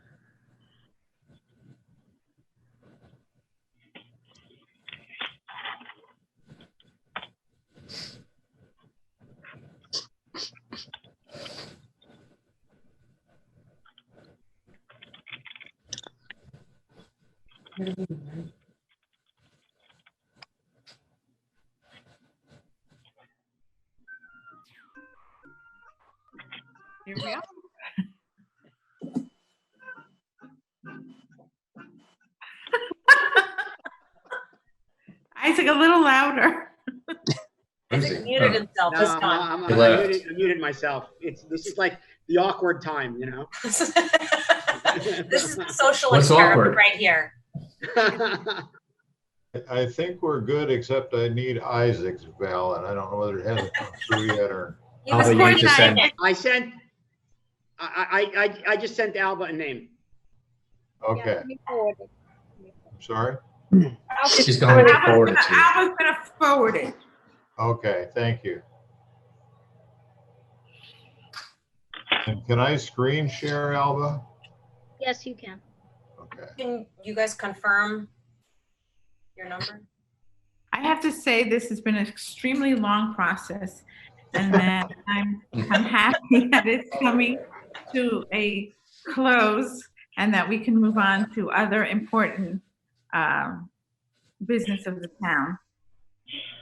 here we are. Isaac, a little louder. Isaac muted himself No, this I'm- time. I'm- He I left. muted myself. This is like the awkward time, you know? This is the social What's experiment awkward? right here. I think we're good, except I need Isaac's ballot. I don't know whether it hasn't come through yet or. He was Alba, you pointing just at sent- it. I just sent Alba a name. Okay, I'm sorry. She's going to forward it to you. Alba's gonna forward it. Okay, thank you. And can I screen share, Alba? Yes, you can. Okay. Can you guys confirm your number? I have to say, this has been an extremely long process, and that I'm happy that it's coming to a close and that we can move on to other important business of the town.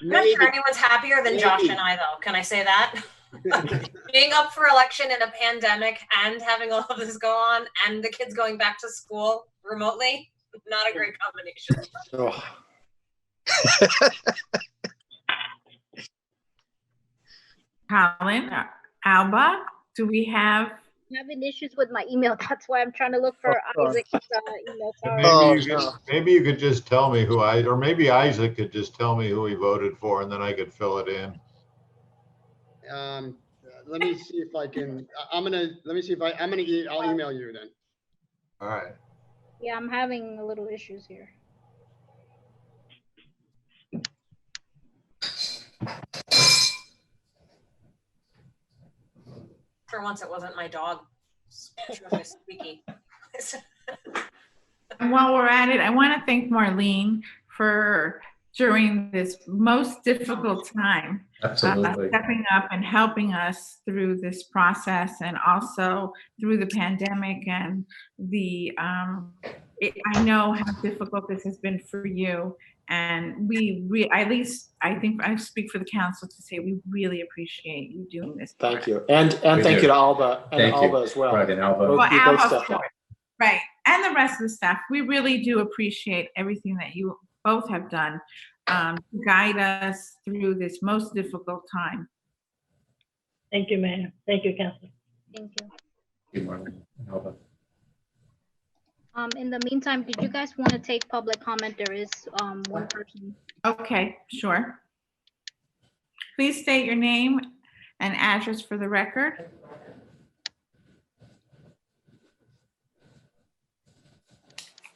I'm not sure anyone's happier than Josh and I, though. Can I say that? Being up for election in a pandemic and having all of this go on and the kids going back to school remotely, not a great combination. Oh, Colin, Alba, do we have? I'm having issues with my email. That's why I'm trying to look for Oh, Isaac's email. Sorry. Maybe you could just tell me who or maybe Isaac could just tell me who he voted for and then I could fill it in. Let me see if I can, I'll email you then. All right. Yeah, I'm having a little issues here. For once, it wasn't my dog. She was just squeaky. And while we're at it, I want to thank Marlene for, during this most difficult time, Absolutely. stepping up and helping us through this process, and also through the pandemic and the, I know how difficult this has been for you. And at least I think I speak for the council to say we really appreciate you doing this. thank you. And We thank do. you to Alba and Thank you. Alba as well. Right, and Alba. Both- Well, you both Alba, stepped up. Right, and the rest of the staff. We really do appreciate everything that you both have done to guide us through this most difficult time. Thank you, Mayor. Thank you, Council. Thank you. Good morning, Alba. In the meantime, did you guys want to take public comment? There is one person. Okay, sure. Please state your name and address for the record.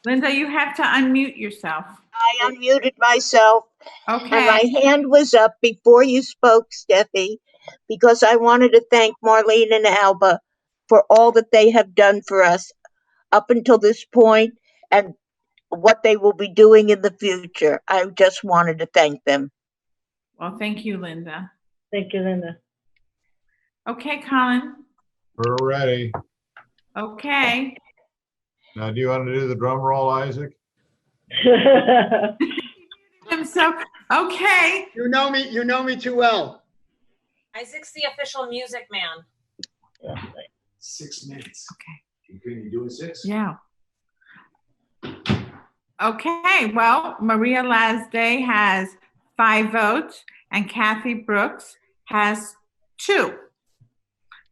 Linda, you have to unmute yourself. I unmuted myself and Okay, my hand was up before you spoke, Steffi, because I wanted to thank Marlene and Alba for all that they have done for us up until this point and what they will be doing in the future. I just wanted to thank them. well, thank you, Linda. Thank you, Linda. Okay, Colin. We're ready. Okay. Now, do you want to do the drum roll, Isaac? So, okay. You know me too well. Isaac's the official music man. 6 minutes. Okay. Can you do it 6? Yeah. Okay, well, Maria Lasday has 5 votes and Kathy Brooks has 2.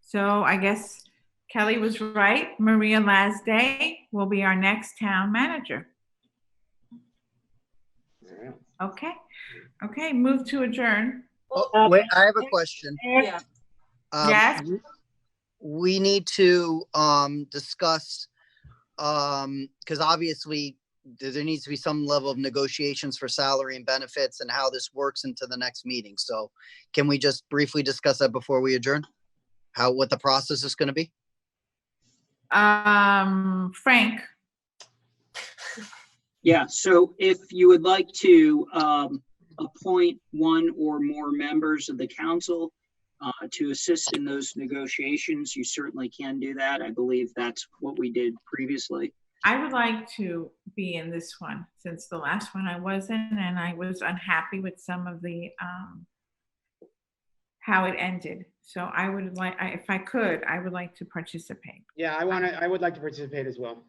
So I guess Kelly was right. Maria Lasday will be our next town manager. Okay. Okay, move to adjourn. Oh, wait, I have a question. Yeah. Yes? We need to discuss, because obviously there needs to be some level of negotiations for salary and benefits and how this works into the next meeting. So can we just briefly discuss that before we adjourn? What the process is going to be? Frank. Yeah, so if you would like to appoint one or more members of the council to assist in those negotiations, you certainly can do that. I believe that's what we did previously. I would like to be in this one since the last one I was in and I was unhappy with some of the how it ended. So I would like, if I could, I would like to participate. Yeah, I would like to participate as well.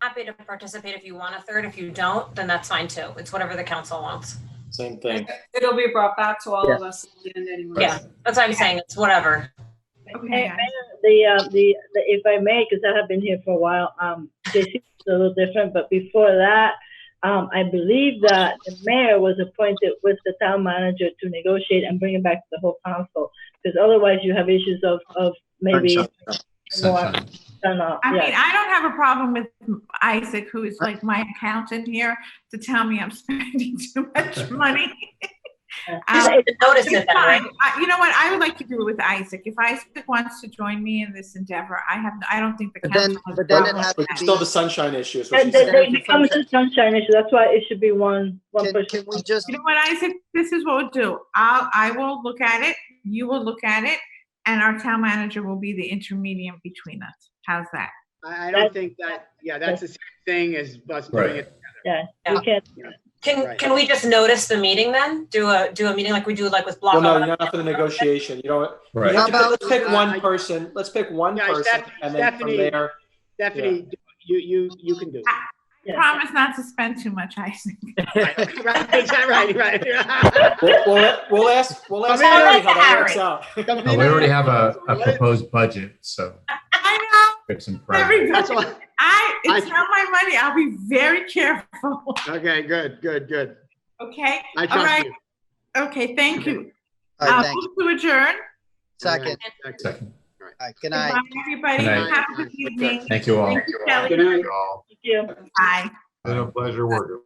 Happy to participate if you want a third. If you don't, then that's fine too. It's whatever the council wants. Same thing. It'll be brought back to all of us at the end anyway. Yeah, that's what I'm saying. It's whatever. Okay. If I may, because I have been here for a while, JC is a little different, but before that, I believe that the mayor was appointed with the town manager to negotiate and bring it back to the whole council, because otherwise you have issues of maybe more. Sunshine. I mean, I don't have a problem with Isaac, who is like my accountant here, to tell me I'm spending too much money. Notice it then, right? You know what? I would like to do it with Isaac. If Isaac wants to join me in this endeavor, I don't think the But council then- has but a then it problem has with to that. be- Still the sunshine issue is what And she said. then it becomes a sunshine issue. That's why it should be one person. Can we just, You know what, Isaac? This is what we'll do. I will look at it, you will look at it, and our town manager will be the intermediate between us. How's that? I don't think that, yeah, that's the same thing as us doing Right. it. Yeah, Yeah. we can't. Can we just notice the meeting then? Do a meeting like we do like with block. Well, no, you're not for the negotiation. You know, Right. How about- let's pick one person. Let's pick one Yeah, person and then from Stephanie- there. Stephanie, you can do it. Yeah. Promise not to spend too much, Isaac. Right. We'll ask Come Harry in. how that works out. Oh, we already have a proposed budget, so I know. fix some price. Everybody, That's why. it's not my money. I'll be very careful. Okay, good. Okay? I All trust right. you. Okay, thank you. all right, thank Move to adjourn. second. Second. All right, good night. Goodbye, everybody. Good night. Have a good evening. Thank you all. Thank you, Kelly. Good night. All. Thank you. Bye. Been a pleasure working